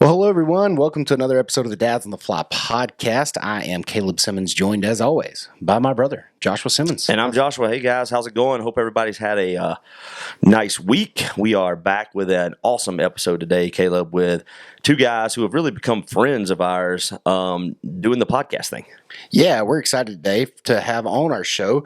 Well, hello, everyone. Welcome to another episode of the Dads on the Fly podcast. I am Caleb Simmons, joined as always by my brother, Joshua Simmons. And I'm Joshua. Hey, guys. How's it going? Hope everybody's had a nice week. We are back with an awesome episode today, Caleb, with two guys who have really become friends of ours doing the podcast thing. Yeah, we're excited today to have on our show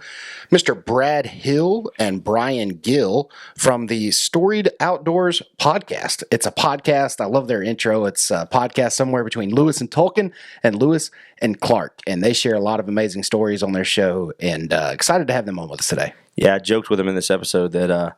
Mr. Brad Hill and Bryan Gill from the Storied Outdoors podcast. It's a podcast. I love their intro. It's a podcast somewhere between Lewis and Tolkien and Lewis and Clark. And they share a lot of amazing stories on their show, and excited to have them on with us today. Yeah, I joked with them in this episode that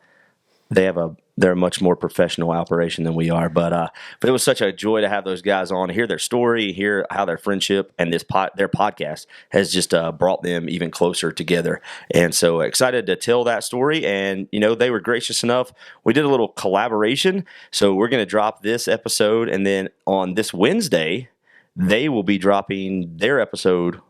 they're a much more professional operation than we are. But it was such a joy to have those guys on, hear their story, hear how their friendship and their podcast has just brought them even closer together. And so excited to tell that story. And, you know, they were gracious enough. We did a little collaboration. So we're going to drop this episode. And then on this Wednesday, they will be dropping their episode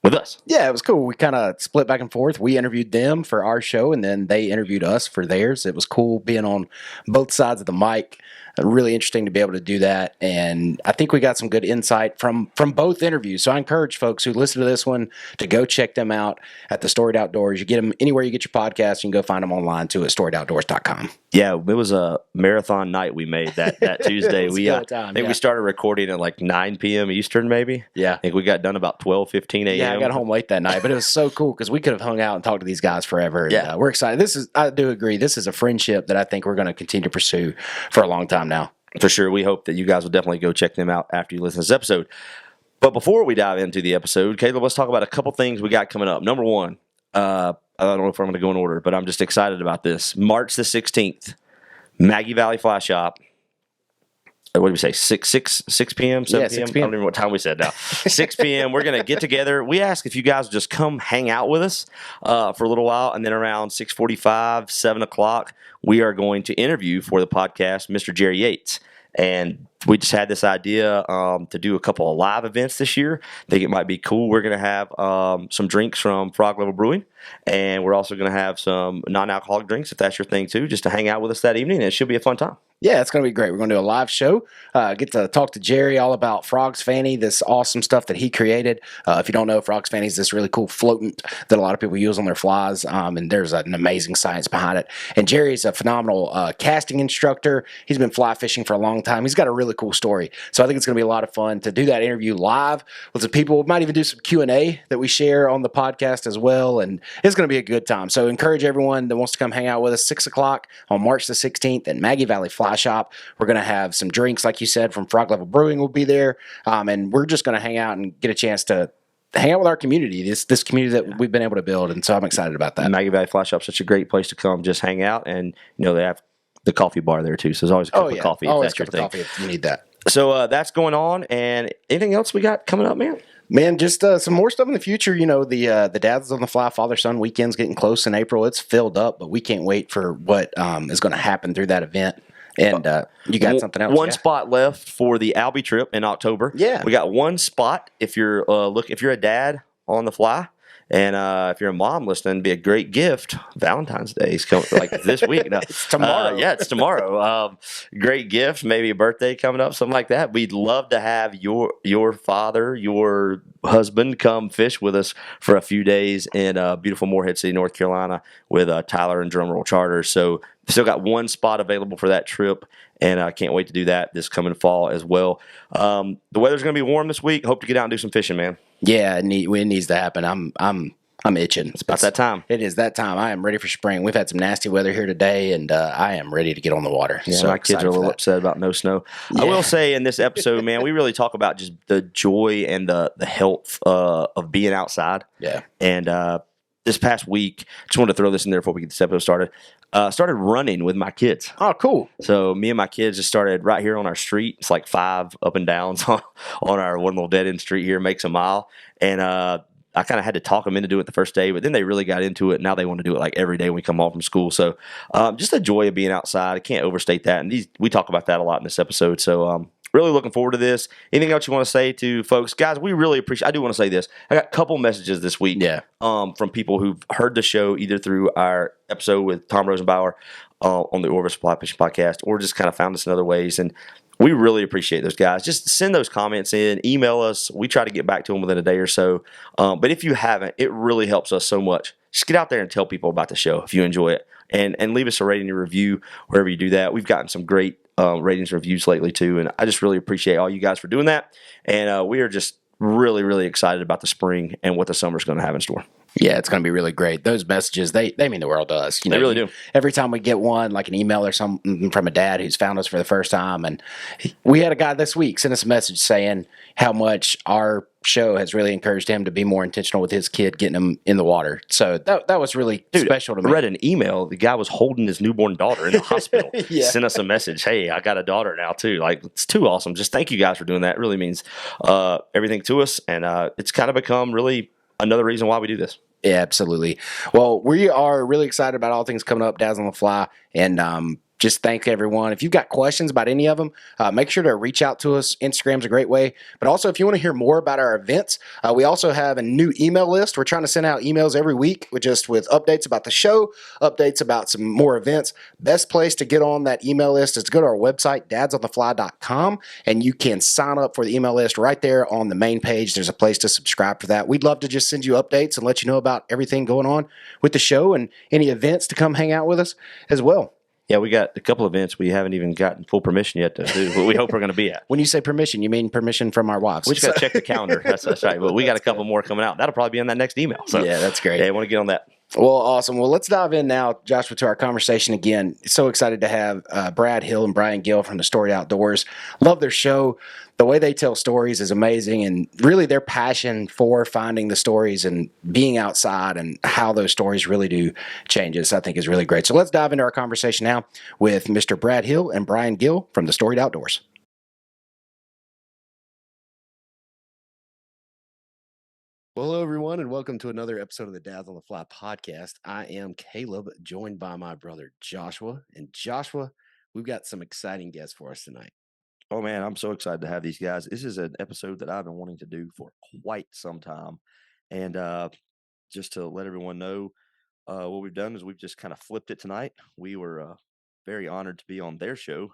with us. Yeah, it was cool. We kind of split back and forth. We interviewed them for our show, and then they interviewed us for theirs. It was cool being on both sides of the mic. Really interesting to be able to do that, and I think we got some good insight from both interviews. So I encourage folks who listen to this one to go check them out at the Storied Outdoors. You get them anywhere you get your podcast. You can go find them online too at storiedoutdoors.com. Yeah, it was a marathon night we made that Tuesday. I think we started recording at like 9 p.m. Eastern, maybe. Yeah. I think we got done about 12:15 a.m. Yeah, I got home late that night, but it was so cool because we could have hung out and talked to these guys forever. And, yeah, we're excited. I do agree. This is a friendship that I think we're going to continue to pursue for a long time now. For sure. We hope that you guys will definitely go check them out after you listen to this episode. But before we dive into the episode, Caleb, let's talk about a couple things we got coming up. Number one, I don't know if I'm going to go in order, but I'm just excited about this. March the 16th, Maggie Valley Fly Shop. What did we say? 6 p.m., 7 Yeah, p.m.? 6 p.m. I don't remember what time we said now. 6 p.m. We're going to get together. We ask if you guys would just come hang out with us for a little while. And then around 6:45, 7 o'clock, we are going to interview for the podcast Mr. Jerry Yates. And we just had this idea to do a couple of live events this year. I think it might be cool. We're going to have some drinks from Frog Level Brewing. And we're also going to have some non-alcoholic drinks, if that's your thing too, just to hang out with us that evening. And it should be a fun time. Yeah, it's going to be great. We're going to do a live show, get to talk to Jerry all about Frog's Fanny, this awesome stuff that he created. If you don't know, Frog's Fanny is this really cool floatant that a lot of people use on their flies, and there's an amazing science behind it. And Jerry's a phenomenal casting instructor. He's been fly fishing for a long time. He's got a really cool story. So I think it's going to be a lot of fun to do that interview live with some people. We might even do some Q&A that we share on the podcast as well, and it's going to be a good time. So encourage everyone that wants to come hang out with us, 6 o'clock on March the 16th at Maggie Valley Fly Shop. We're going to have some drinks, like you said, from Frog Level Brewing will be there, and we're just going to hang out and get a chance to hang out with our community, this community that we've been able to build, and so I'm excited about that. Maggie Valley Fly Shop is such a great place to come just hang out, and you know they have the coffee bar there too, so there's always a cup of coffee if that's your thing. Coffee if you need that. So that's going on, and anything else we got coming up, man? Man, just some more stuff in the future. You know, the Dads on the Fly Father-Son weekend's getting close in April. It's filled up, but we can't wait for what is going to happen through that event. And you got something else? One spot left for the Albie trip in October. Yeah, we got one spot. If you're if you're a dad on the fly, and if you're a mom listening, it'd be a great gift. Valentine's Day is coming, like this week. No, it's tomorrow. Yeah, it's tomorrow. Great gift, maybe a birthday coming up, something like that. We'd love to have your father, your husband, come fish with us for a few days in beautiful Morehead City, North Carolina, with Tyler and Drumroll Charters. So still got one spot available for that trip, and I can't wait to do that this coming fall as well. The weather's going to be warm this week. Hope to get out and do some fishing, man. Yeah, it needs to happen. I'm itching. It's about that time. It is that time. I am ready for spring. We've had some nasty weather here today, and I am ready to get on the water. Yeah, so my kids are a little upset about no snow. Yeah. I will say in this episode, man, we really talk about just the joy and the health of being outside. Yeah. And this past week, just wanted to throw this in there before we get this episode started. Started running with my kids. Oh, cool. So me and my kids just started right here on our street. It's like 5 up and downs on our one little dead end street here, makes a mile. And I kind of had to talk them into doing it the first day, but then they really got into it. Now they want to do it like every day when we come home from school. So just the joy of being outside. I can't overstate that. And we talk about that a lot in this episode. So really looking forward to this. Anything else you want to say to folks? Guys, we really appreciate, I do want to say this. I got a couple messages this week from people who've heard the show either through our episode with Tom Rosenbauer on the Orvis Fly Fishing Podcast, or just kind of found us in other ways. And we really appreciate those guys. Just send those comments in, email us. We try to get back to them within a day or so. But if you haven't, it really helps us so much. Just get out there and tell people about the show if you enjoy it, and leave us a rating and review wherever you do that. We've gotten some great ratings and reviews lately too, and I just really appreciate all you guys for doing that. And we are just really, really excited about the spring and what the summer's going to have in store. Yeah, it's going to be really great. Those messages, they mean the world to us. They really do. Every time we get one, like an email or something from a dad who's found us for the first time, and we had a guy this week send us a message saying how much our show has really encouraged him to be more intentional with his kid, getting him in the water. So that was really special to me. I read an email. The guy was holding his newborn daughter in the hospital. Yeah. Sent us a message. Hey, I got a daughter now too. Like, it's too awesome. Just thank you guys for doing that. It really means everything to us, and it's kind of become really another reason why we do this. Yeah, absolutely. Well, we are really excited about all things coming up, Dads on the Fly, and just thank everyone. If you've got questions about any of them, make sure to reach out to us. Instagram's a great way. But also, if you want to hear more about our events, we also have a new email list. We're trying to send out emails every week with updates about the show, updates about some more events. Best place to get on that email list is to go to our website, dadsonthefly.com, and you can sign up for the email list right there on the main page. There's a place to subscribe for that. We'd love to just send you updates and let you know about everything going on with the show and any events to come hang out with us as well. Yeah, we got a couple events we haven't even gotten full permission yet to do, but we hope we're going to be at. When you say permission, you mean permission from our wives. We just got to check the calendar. That's right. But we got a couple more coming out. That'll probably be in that next email. So yeah, that's great. Yeah, I want to get on that. Well, awesome. Well, let's dive in now, Joshua, to our conversation again. So excited to have Brad Hill and Bryan Gill from the Storied Outdoors. Love their show. The way they tell stories is amazing, and really their passion for finding the stories and being outside and how those stories really do change us, I think, is really great. So let's dive into our conversation now with Mr. Brad Hill and Bryan Gill from the Storied Outdoors. Well, hello, everyone, and welcome to another episode of the Dads on the Fly podcast. I am Caleb, joined by my brother Joshua. And Joshua, we've got some exciting guests for us tonight. Oh, man, I'm so excited to have these guys. This is an episode that I've been wanting to do for quite some time. And just to let everyone know, what we've done is we've just kind of flipped it tonight. We were very honored to be on their show.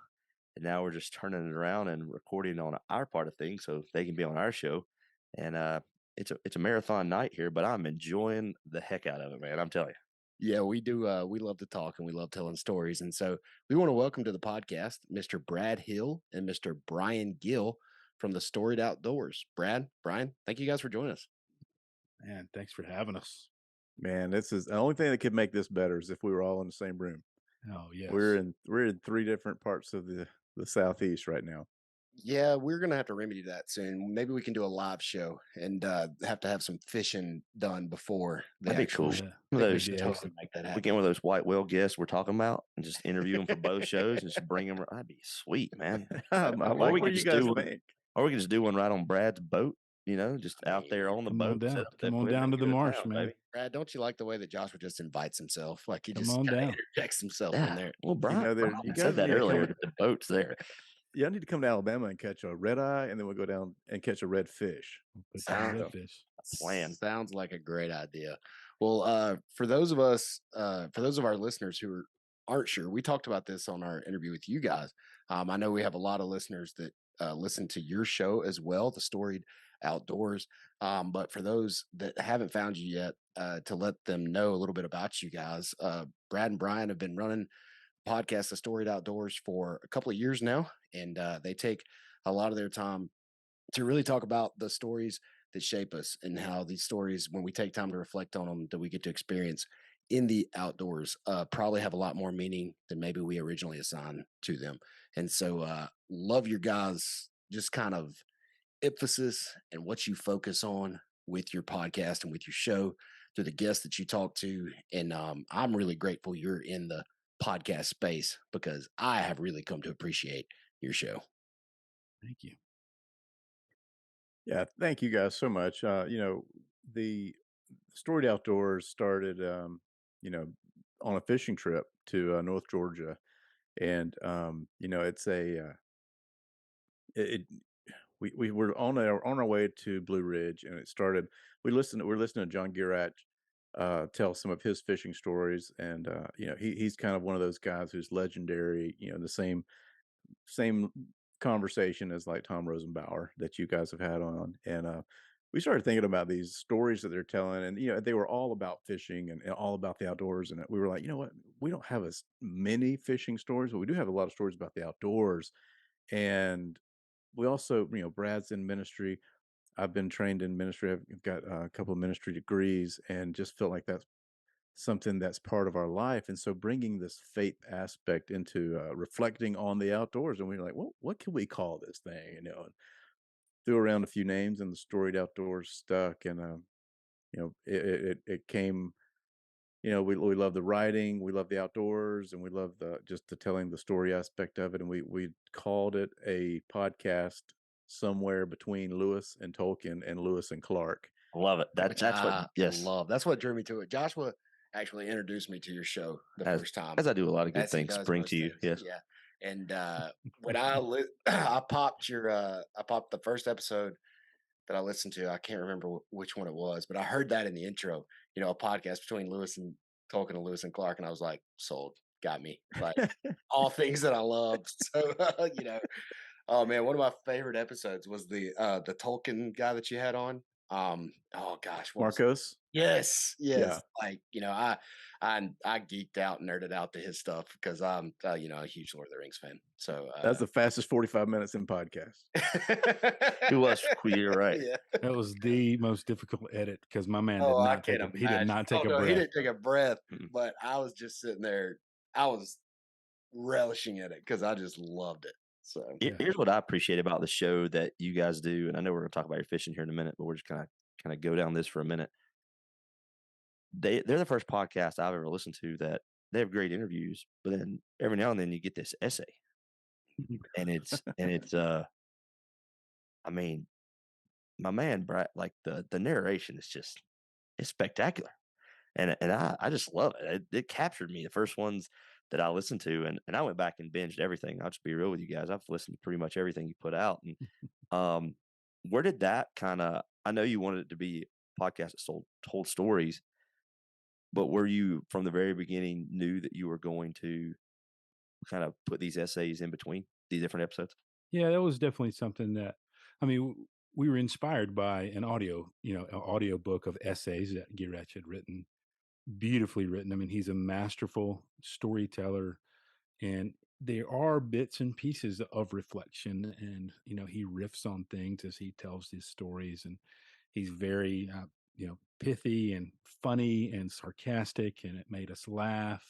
And now we're just turning it around and recording on our part of things so they can be on our show. And it's a marathon night here, but I'm enjoying the heck out of it, man. I'm telling you. Yeah, we do. We love to talk and we love telling stories. And so we want to welcome to the podcast Mr. Brad Hill and Mr. Bryan Gill from the Storied Outdoors. Brad, Bryan, thank you guys for joining us. Man, thanks for having us. Man, this is the only thing that could make this better is if we were all in the same room. Oh, yes. We're in 3 different parts of the Southeast right now. Yeah, we're going to have to remedy that soon. Maybe we can do a live show and have to have some fishing done before. That'd be cool. Yeah. Those, Yeah. Totally make that we happen. get one of those white whale guests we're talking about and just interview them for both shows and just bring them. That'd be sweet, man. I Or like we what could you just guys do- think. Or we could just do one right on Brad's boat, just out there on the Come on boat. down. set up that Come on equipment down and to the get it marsh, down, man. baby. Brad, don't you like the way that Joshua just invites himself? Like he Come just on kinda down. interjects himself in Yeah. there. Well, Brian, know, there- Brian you said guys that need to earlier come- that the boat's there. Yeah, I need to come to Alabama and catch a red eye, and then we'll go down and catch a red fish. Put you on Sound- redfish. Plan. Sounds like a great idea. Well, for those of our listeners who aren't sure, we talked about this on our interview with you guys. I know we have a lot of listeners that listen to your show as well, the Storied Outdoors. But for those that haven't found you yet, to let them know a little bit about you guys, Brad and Bryan have been running podcast, The Storied Outdoors, for a couple of years now, and they take a lot of their time to really talk about the stories that shape us and how these stories, when we take time to reflect on them, that we get to experience in the outdoors, probably have a lot more meaning than maybe we originally assigned to them. And so, love your guys' just kind of emphasis and what you focus on with your podcast and with your show, to the guests that you talk to. And I'm really grateful you're in the podcast space because I have really come to appreciate your show. Thank you. Yeah, thank you guys so much. The Storied Outdoors started, on a fishing trip to North Georgia, and it's it. We were on our way to Blue Ridge, and it started. We're listening to John Girach tell some of his fishing stories, and he's kind of one of those guys who's legendary. The same conversation as like Tom Rosenbauer that you guys have had on, and we started thinking about these stories that they're telling, and they were all about fishing and all about the outdoors. And we were like, you know what, we don't have as many fishing stories, but we do have a lot of stories about the outdoors. And we also, Brad's in ministry. I've been trained in ministry. I've got a couple of ministry degrees, and just felt like that's something that's part of our life. And so bringing this faith aspect into reflecting on the outdoors, and we were like, well, what can we call this thing? And threw around a few names, and the Storied Outdoors stuck. And it came. We love the writing, we love the outdoors, and we love the telling the story aspect of it. And we called it a podcast somewhere between Lewis and Tolkien and Lewis and Clark. I love it. Which That's what. I Yes, love. That's what drew me to it. Joshua actually introduced me to your show the first time. as I do a lot of good As he things, does bring most to you. things. Yes. Yeah. And when I popped the first episode that I listened to. I can't remember which one it was, but I heard that in the intro. A podcast between Lewis and Tolkien and Lewis and Clark, and I was like, sold, got me. Like all things that I love. So oh man, one of my favorite episodes was the Tolkien guy that you had on. Oh gosh, what was it? Marcos. Yes, Yeah. yes. Like I geeked out, nerded out to his stuff because I'm a huge Lord of the Rings fan. So That's the fastest 45 minutes in podcast. It was. You're right. Yeah. That was the most difficult edit because my man did Oh, I not take can't a, he did imagine. not take Oh, a no, he breath. didn't take a breath, Mm. but I was just sitting there. I was relishing in it because I just loved it. So Yeah. Here's what I appreciate about the show that you guys do, and I know we're going to talk about your fishing here in a minute, but we're just kind of go down this for a minute. They're the first podcast I've ever listened to that they have great interviews, but then every now and then you get this essay, and it's I mean, my man Brad, like the narration is just it's spectacular, and I just love it. It captured me. The first ones that I listened to, and I went back and binged everything. I'll just be real with you guys. I've listened to pretty much everything you put out, and where did that kind of? I know you wanted it to be a podcast that told stories, but were you from the very beginning knew that you were going to kind of put these essays in between these different episodes? Yeah, that was definitely something that, I mean, we were inspired by an audio book of essays that Girach had written, beautifully written. I mean, he's a masterful storyteller, and there are bits and pieces of reflection, and he riffs on things as he tells his stories, and he's very pithy and funny and sarcastic, and it made us laugh,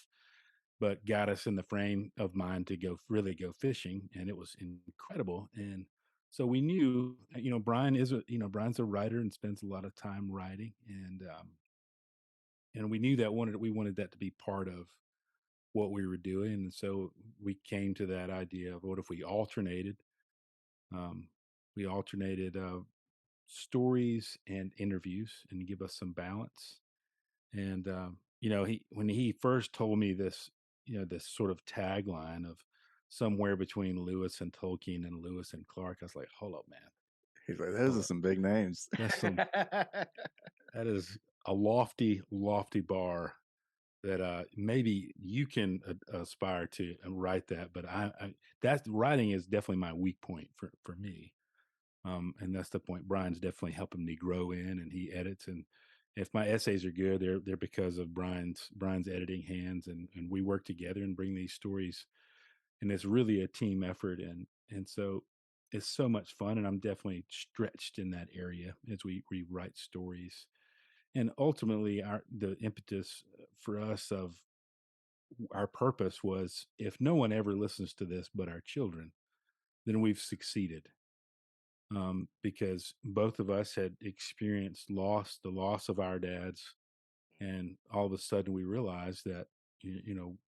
but got us in the frame of mind to really go fishing, and it was incredible. And so we knew, Brian's a writer and spends a lot of time writing, and we knew that we wanted that to be part of what we were doing. And so we came to that idea of what if um, we alternated stories and interviews and give us some balance. And when he first told me this, this sort of tagline of somewhere between Lewis and Tolkien and Lewis and Clark, I was like, hold up, man, He's like, those are some big names. that's that is a lofty, lofty bar that maybe you can aspire to write that, but that's writing is definitely my weak point for me. And that's the point. Brian's definitely helping me grow in, and he edits. And if my essays are good, they're because of Brian's editing hands, and we work together and bring these stories. And it's really a team effort, and so it's so much fun. And I'm definitely stretched in that area as we write stories. And ultimately, the impetus for us of our purpose was, if no one ever listens to this but our children, then we've succeeded. Because both of us had experienced the loss of our dads, and all of a sudden we realized that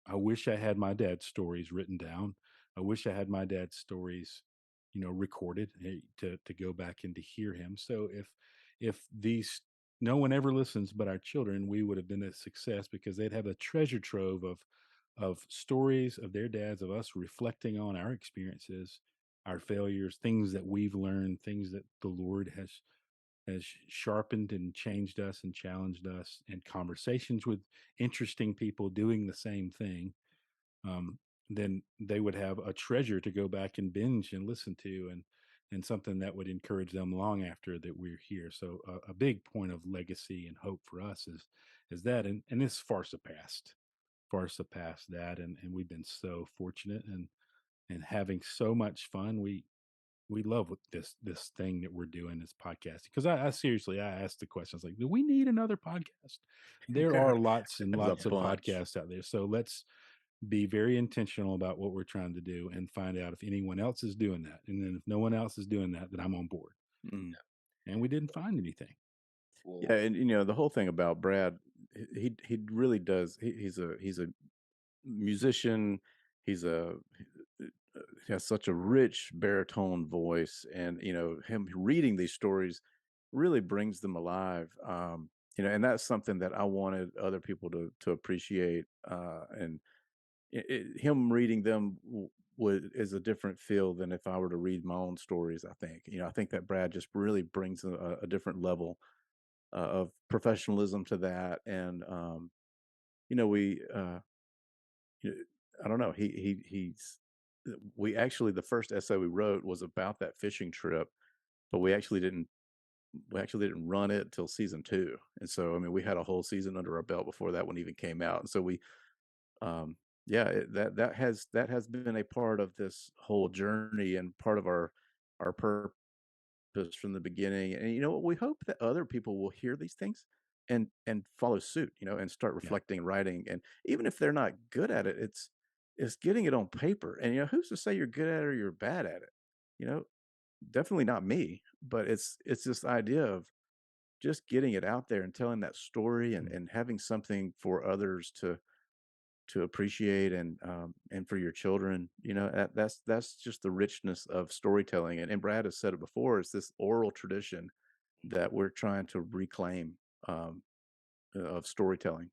I wish I had my dad's stories written down. I wish I had my dad's stories recorded, to go back and to hear him. So if these no one ever listens but our children, we would have been a success, because they'd have a treasure trove of stories of their dads, of us reflecting on our experiences, our failures, things that we've learned, things that the Lord has sharpened and changed us and challenged us, and conversations with interesting people doing the same thing. then they would have a treasure to go back and binge and listen to, and something that would encourage them long after that we're here. So a big point of legacy and hope for us is that, and it's far surpassed that, and we've been so fortunate and having so much fun. We love what this thing that we're doing, this podcasting. Because I seriously, I asked the questions like, do we need another podcast? There are lots and There's a lots of bunch. podcasts out there. So let's be very intentional about what we're trying to do and find out if anyone else is doing that. And then if no one else is doing that, then I'm on board. Mm. And we didn't find anything. Yeah, and the whole thing about Brad, he really does. He's a musician. He's a he has such a rich baritone voice, and him reading these stories really brings them alive. And that's something that I wanted other people to appreciate. And him reading them would is a different feel than if I were to read my own stories. I think that Brad just really brings a different level of professionalism to that, and we you know, I don't know. He's we actually the first essay we wrote was about that fishing trip, but we actually didn't run it till season 2. And so, I mean, we had a whole season under our belt before that one even came out. And so um, yeah, that has been a part of this whole journey and part of our purpose from the beginning. And we hope that other people will hear these things and follow suit, and start Yeah. reflecting and writing. And even if they're not good at it, it's getting it on paper. And who's to say you're good at it or you're bad at it? You know, Definitely not me, but it's this idea of just getting it out there and telling that story, and Mm. and having something for others to appreciate, and for your children. That's just the richness of storytelling. And Brad has said it before, it's this oral tradition that we're trying to reclaim, um, of storytelling.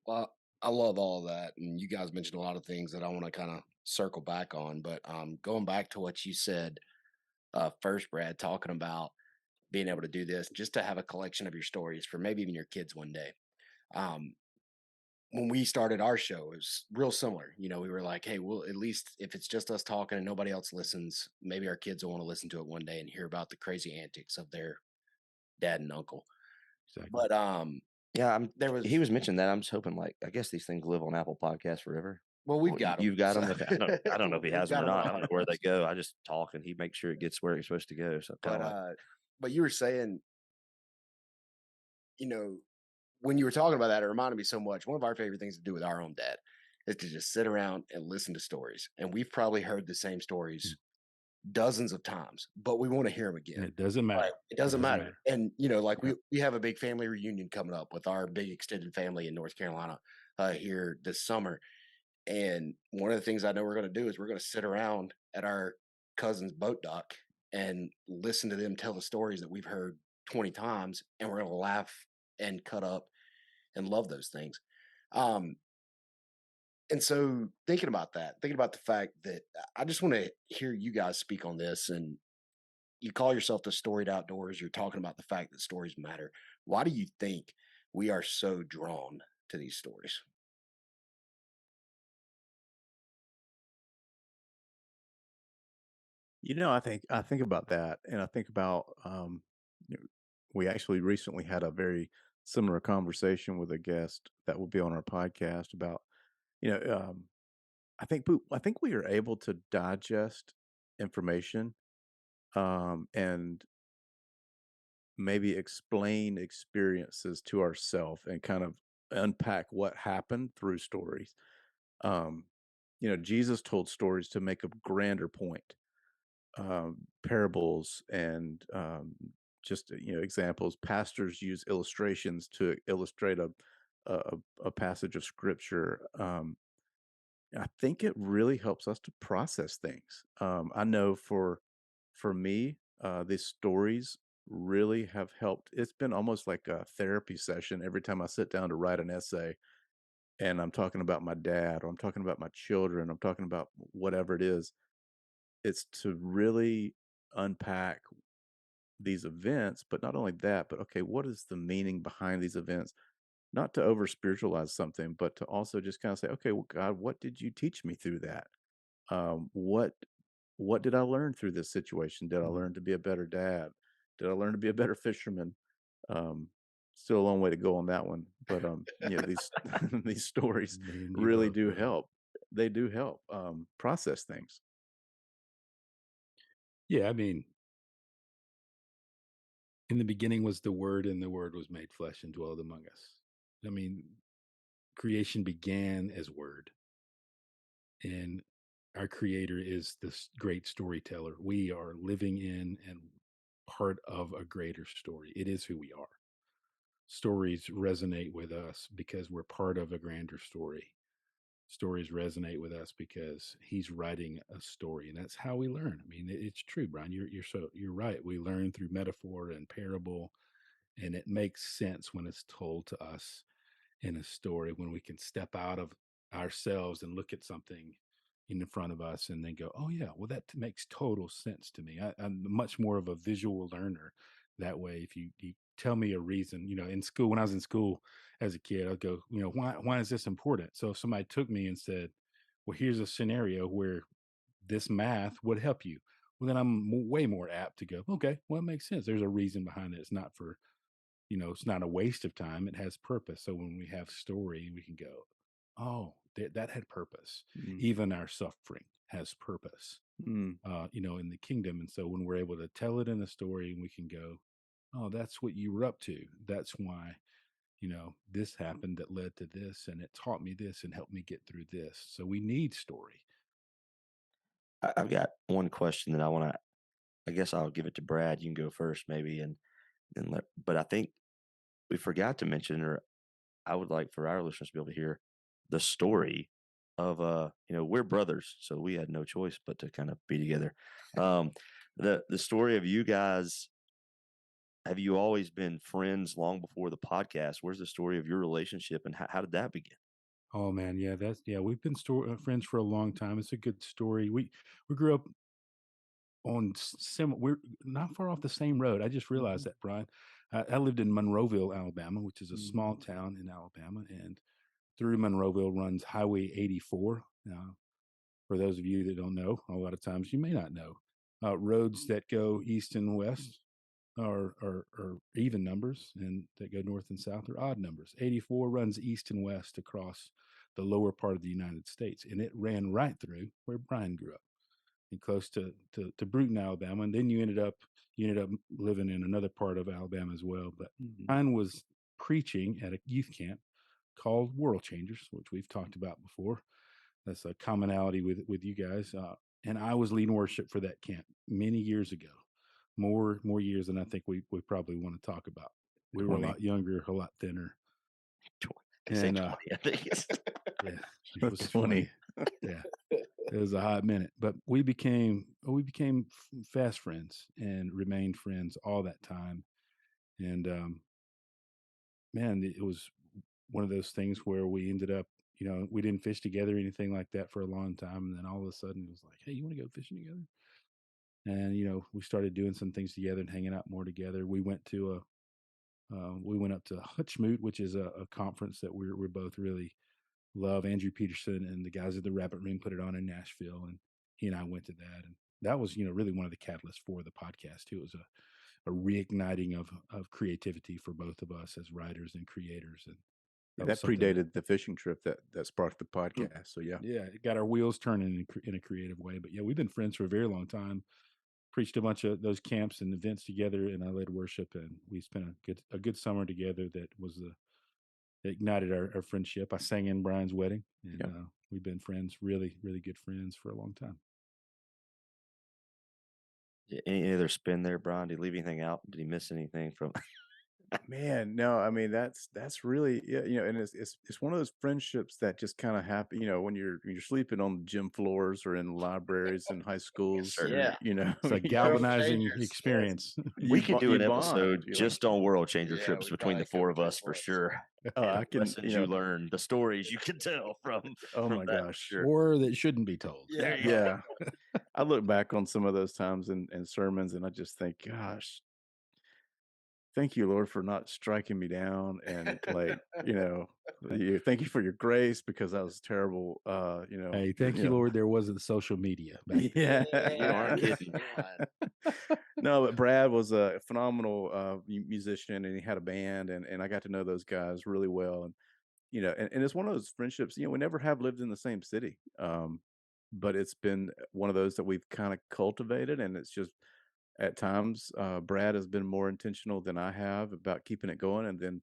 Well, I love all of that, and you guys mentioned a lot of things that I want to kind of circle back on. But going back to what you said first, Brad, talking about being able to do this, just to have a collection of your stories for maybe even your kids one day. Um, when we started our show, it was real similar. We were like, hey, well, at least if it's just us talking and nobody else listens, maybe our kids will want to listen to it one day and hear about the crazy antics of their dad and uncle. Exactly. But Yeah, there he was was mentioning that. I'm just hoping, like, I guess these things live on Apple Podcasts forever. well, we've Well, got them. you've got So them. Okay, I don't know if he we've has them got or them not. on I don't know where they podcasts. go. I just talk, and he makes sure it gets where it's supposed to go. So kind But of like, you were saying, you know, when you were talking about that, it reminded me so much. One of our favorite things to do with our own dad is to just sit around and listen to stories. And we've probably heard the same Mm. stories dozens of times, but we want to hear them And again. it doesn't Right. matter. It It doesn't doesn't matter. matter. And, like Yeah. we have a big family reunion coming up with our big extended family in North Carolina here this summer. And one of the things I know we're going to do is we're going to sit around at our cousin's boat dock and listen to them tell the stories that we've heard 20 times. And we're going to laugh and cut up and love those things. Um, and so thinking about that, thinking about the fact that I just want to hear you guys speak on this. And you call yourself the Storied Outdoors. You're talking about the fact that stories matter. Why do you think we are so drawn to these stories? I think about that, and I think about, you know, we actually recently had a very similar conversation with a guest that will be on our podcast about, you know, um, I think we are able to digest information, and maybe explain experiences to ourselves and kind of unpack what happened through stories. Um, Jesus told stories to make a grander point, parables, and just examples. Pastors use illustrations to illustrate a passage of scripture. I think it really helps us to process things. I know for me, these stories really have helped. It's been almost like a therapy session every time I sit down to write an essay, and I'm talking about my dad, or I'm talking about my children, I'm talking about whatever it is. It's to really unpack these events, but not only that, but okay, what is the meaning behind these events? not to over spiritualize something, but to also just kind of say, okay, well, God, what did you teach me through that? Um, what what did I learn through this situation? Did I Mhm. learn to be a better dad? Did I learn to be a better fisherman? Um, Still a long way to go on that one, but these these stories Me and you really both, do brother. help. They do help process things. Yeah, I mean, in the beginning was the Word, and the Word was made flesh and dwelled among us. I mean, creation began as Word, and our Creator is this great storyteller. We are living in and part of a greater story. It is who we are. Stories resonate with us because we're part of a grander story. Stories resonate with us because he's writing a story, and that's how we learn. I mean, it's true, Brian. You're right. We learn through metaphor and parable, and it makes sense when it's told to us in a story, when we can step out of ourselves and look at something in front of us and then go, oh yeah, well that makes total sense to me. I'm much more of a visual learner that way. If you tell me a reason, in school, when I was in school as a kid, I'd go, why is this important? So if somebody took me and said, well, here's a scenario where this math would help you, well then I'm way more apt to go, okay, well it makes sense, there's a reason behind it. It's not for, it's not a waste of time. It has purpose. So when we have story, we can go, oh, that had purpose. Mm, Even our suffering has purpose, mm, in the kingdom. And so when we're able to tell it in a story, we can go, oh, that's what you were up to. That's why, this happened that led to this, and it taught me this and helped me get through this. So we need story. I've got one question that I want to. I guess I'll give it to Brad. You can go first, maybe, and let. But I think we forgot to mention, or I would like for our listeners to be able to hear the story of we're brothers, so we had no choice but to kind of be together. Um, the story of you guys. Have you always been friends long before the podcast? Where's the story of your relationship, and how did that begin? Oh man, yeah, we've been friends for a long time. It's a good story. We grew up on we're not far off the same road. I just realized mhm, that, Brian. I lived in Monroeville, Alabama, which is a mhm. small town in Alabama, and through Monroeville runs Highway 84. Now, for those of you that don't know, a lot of times you may not know, roads that go east and west are even numbers, and that go north and south are odd numbers. 84 runs east and west across the lower part of the United States, and it ran right through where Brian grew up, and close to Bruton, Alabama. And then you ended up living in another part of Alabama as well. But Mhm. Brian was preaching at a youth camp called World Changers, which we've talked about before. That's a commonality with you guys. And I was leading worship for that camp many years ago, more years than I think we probably want to talk about. We were a 20. lot younger, a lot thinner, They say and 20, I think. yeah, it was 20. funny. Yeah, it was a hot minute, but we became fast friends and remained friends all that time. And man, it was one of those things where we ended up, we didn't fish together or anything like that for a long time, and then all of a sudden it was like, hey, you want to go fishing together? And we started doing some things together and hanging out more together. We went up to Hutchmoot, which is a conference that we're both really love. Andrew Peterson and the guys at the Rabbit Ring put it on in Nashville, and he and I went to that, and that was really one of the catalysts for the podcast too. It was a reigniting of creativity for both of us as writers and creators, and Yeah, that was that something that, predated the fishing trip that sparked the mm, podcast. So yeah. yeah, it got our wheels turning in a creative way. But yeah, we've been friends for a very long time. Preached a bunch of those camps and events together, and I led worship, and we spent a good summer together. That was that ignited our friendship. I sang in Brian's wedding, and Yeah. we've been friends, really, really good friends for a long time. Any other spin there, Brian? Did he leave anything out? Did he miss anything from? Man, no, I mean that's really, yeah, and it's one of those friendships that just kind of happen, when you're sleeping on the gym floors or in libraries and high Yes, schools, sir. or Yeah. It's a World galvanizing changers. Yes. experience. We could do you an bond. episode You're like, just on world changer Yeah, trips we between probably the could four of us just for once. sure. oh, And I the can, lessons you learned, the stories you can tell oh from my that for gosh. sure. Or that shouldn't be told. There you go. Yeah. I look back on some of those times and sermons, and I just think, gosh, thank you, Lord, for not striking me down, and like, thank you for your grace because that was terrible. Hey, thank you, Lord. There wasn't social media back then. Yeah. You aren't Yeah, kidding. No, but Brad was a phenomenal musician, and he had a band, and I got to know those guys really well. And and it's one of those friendships. We never have lived in the same city, but it's been one of those that we've kind of cultivated, and it's just at times Brad has been more intentional than I have about keeping it going, and then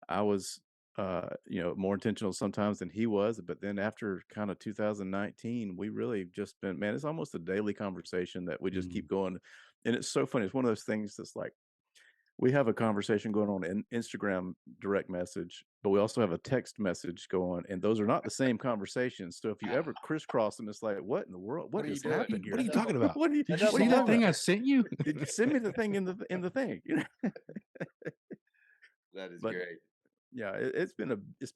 I was more intentional sometimes than he was. But then after kind of 2019, we really just been, man, it's almost a daily conversation that we just keep Mm. going. And it's so funny. It's one of those things that's like we have a conversation going on in Instagram direct message, but we also have a text message going, and those are not the same conversations. So if you ever crisscross them, it's like, what in the world? What What are you just doing? happened What are here? you talking about? What are you Did you what are see you that talking thing about? I sent you? Send me the thing in the thing. That is But great. yeah, it's been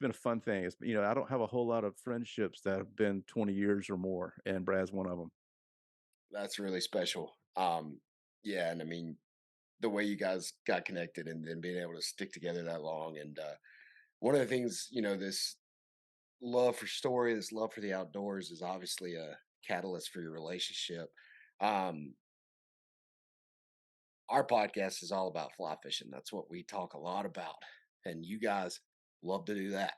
a fun thing. It's I don't have a whole lot of friendships that have been 20 years or more, and Brad's one of them. That's really special. Yeah, and I mean the way you guys got connected and then being able to stick together that long. And one of the things, this love for story, this love for the outdoors is obviously a catalyst for your relationship. Um, our podcast is all about fly fishing. That's what we talk a lot about. And you guys love to do that.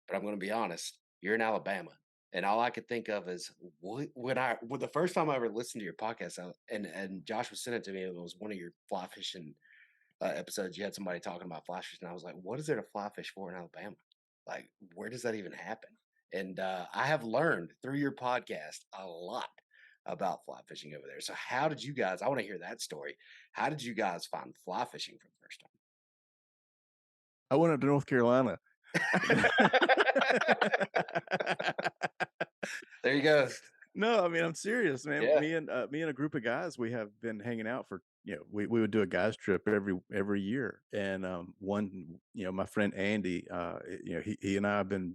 But I'm going to be honest, you're in Alabama. And all I could think of is when the first time I ever listened to your podcast, and Josh was sending it to me, it was one of your fly fishing episodes. You had somebody talking about fly fishing, and I was like, "What is there to fly fish for in Alabama? Like, where does that even happen?" And I have learned through your podcast a lot about fly fishing over there. So, how did you guys? I want to hear that story. How did you guys find fly fishing for the first I went up to North Carolina. There you go. No, I mean, I'm serious, man. Yeah. Me and a group of guys, we have been hanging out for, we would do a guys trip every year. And one, my friend Andy, he and I have been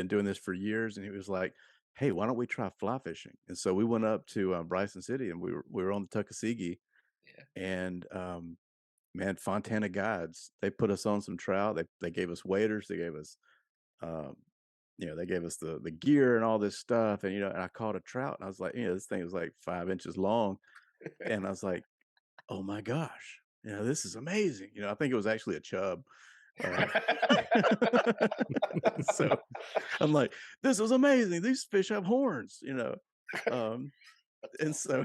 doing this for years, and he was like, "Hey, why don't we try fly fishing?" And so we went up to Bryson City, and we were on the Tuckasegee, Yeah. and man, Fontana Guides, they put us on some trout. They gave us waders, they gave us um, they gave us the gear and all this stuff. And and I caught a trout, and I was like, this thing was like 5 inches long, and I was like, oh my gosh, this is amazing. I think it was actually a chub. Um, so I'm like, this is amazing. These fish have horns. Um, and so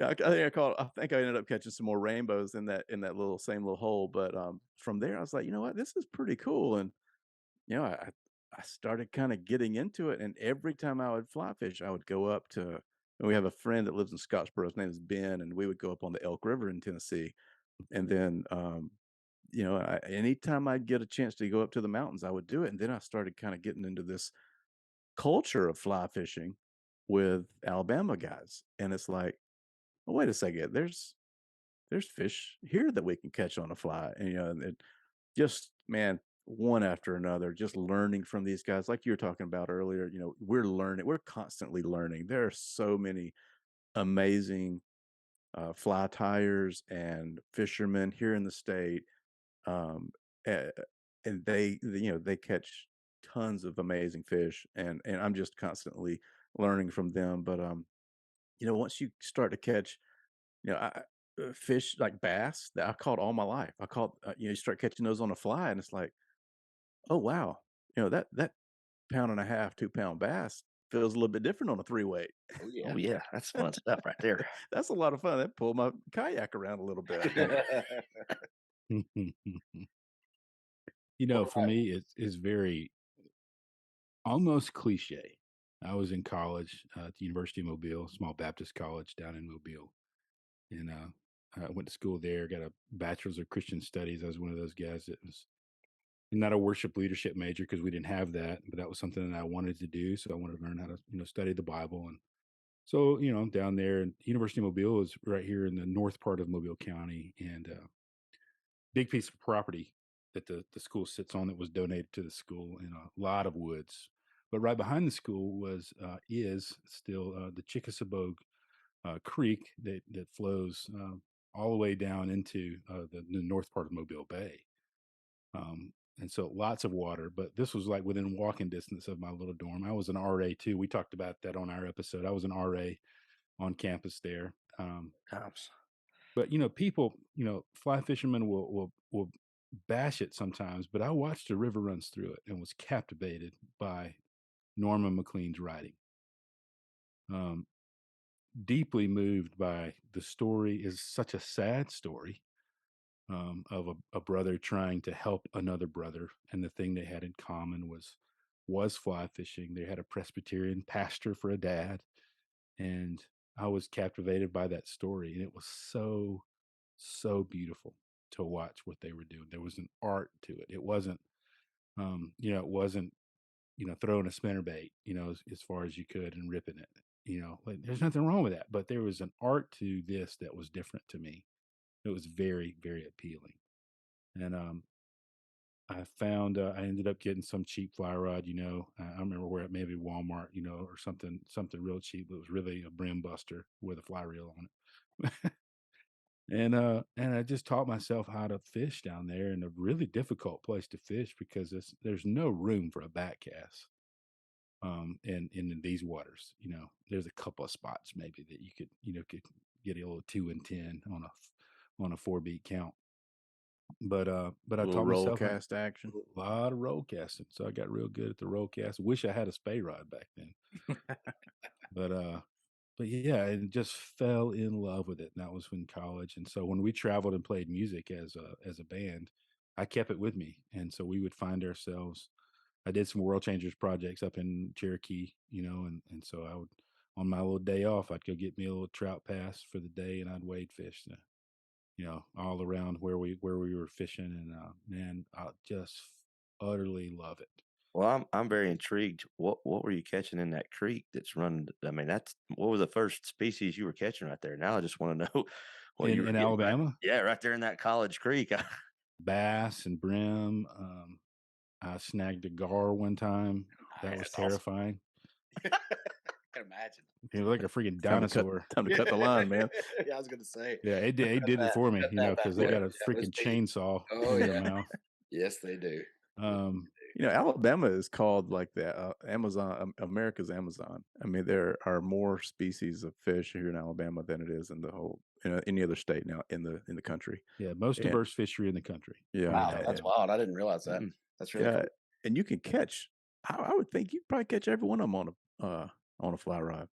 I think I ended up catching some more rainbows in that little same little hole. But from there, I was like, you know what, this is pretty cool. And I started kind of getting into it, and every time I would fly fish, I would go up to. And we have a friend that lives in Scottsboro. His name is Ben, and we would go up on the Elk River in Tennessee. And then, anytime I'd get a chance to go up to the mountains, I would do it. And then I started kind of getting into this culture of fly fishing with Alabama guys, and it's like, oh, wait a second, there's fish here that we can catch on a fly. And and just, man, one after another, just learning from these guys like you were talking about earlier. We're constantly learning. There are so many amazing fly tires and fishermen here in the state, um, a- and they catch tons of amazing fish, and I'm just constantly learning from them. But once you start to catch, fish like bass that I caught all my life. I caught, you start catching those on a fly, and it's like, oh wow, that pound and a half, 2 pound bass feels a little bit different on a three weight. Oh yeah. Oh yeah, that's fun stuff right there. That's a lot of fun. That pulled my kayak around a little bit. For me, it's very almost cliche. I was in college at the University of Mobile, small Baptist college down in Mobile, and I went to school there. Got a bachelor's of Christian studies. I was one of those guys that was not a worship leadership major because we didn't have that, but that was something that I wanted to do. So I wanted to learn how to study the Bible. And so I'm down there, and University of Mobile is right here in the north part of Mobile County, and big piece of property that the school sits on that was donated to the school, and a lot of woods. But right behind the school is still the Chickasaw Creek that flows. all the way down into the north part of Mobile Bay. And so lots of water, but this was like within walking distance of my little dorm. I was an RA too. We talked about that on our episode. I was an RA on campus there. Times. But people, fly fishermen will bash it sometimes, but I watched a river runs through it and was captivated by Norman McLean's writing. Deeply moved by the story. Is such a sad story of a brother trying to help another brother, and the thing they had in common was fly fishing. They had a Presbyterian pastor for a dad, and I was captivated by that story, and it was so beautiful to watch what they were doing. There was an art to it. It wasn't it wasn't throwing a spinnerbait as far as you could and ripping it. Like, there's nothing wrong with that, but there was an art to this that was different to me. It was very, very appealing. And I found I ended up getting some cheap fly rod. I remember where it maybe Walmart, or something real cheap. But it was really a brim buster with a fly reel on it. And I just taught myself how to fish down there in a really difficult place to fish, because there's no room for a back cast. In these waters, there's a couple of spots maybe that you could get a little 2 and 10 on a 4 beat count. But I taught roll myself cast action. a lot of roll casting, so I got real good at the roll cast. Wish I had a spay rod back then. but yeah, and just fell in love with it. And that was in college. And so when we traveled and played music as a band, I kept it with me. And so we would find ourselves. I did some World Changers projects up in Cherokee, and so I would, on my little day off, I'd go get me a little trout pass for the day, and I'd wade fish, all around where we were fishing. And man, I just utterly love it. Well, I'm very intrigued. What were you catching in that creek that's running? I mean, what was the first species you were catching right there? Now I just want to know what you were In getting Alabama. Yeah, right there in that College Creek. Bass and brim. I snagged a gar one time. That was terrifying. I can imagine. He looked like a freaking Time to dinosaur. cut the line, man. Yeah, I was gonna say. Yeah, it did it for me, because they got a freaking chainsaw in their mouth. Yes, they do. Alabama is called like the Amazon, America's Amazon. I mean, there are more species of fish here in Alabama than it is in the whole, any other state now in the country. Yeah, most diverse fishery in the country. Yeah, wow, that's wild. I didn't realize that. That's really cool. And you can catch. I would think you could probably catch every one of them on a fly rod.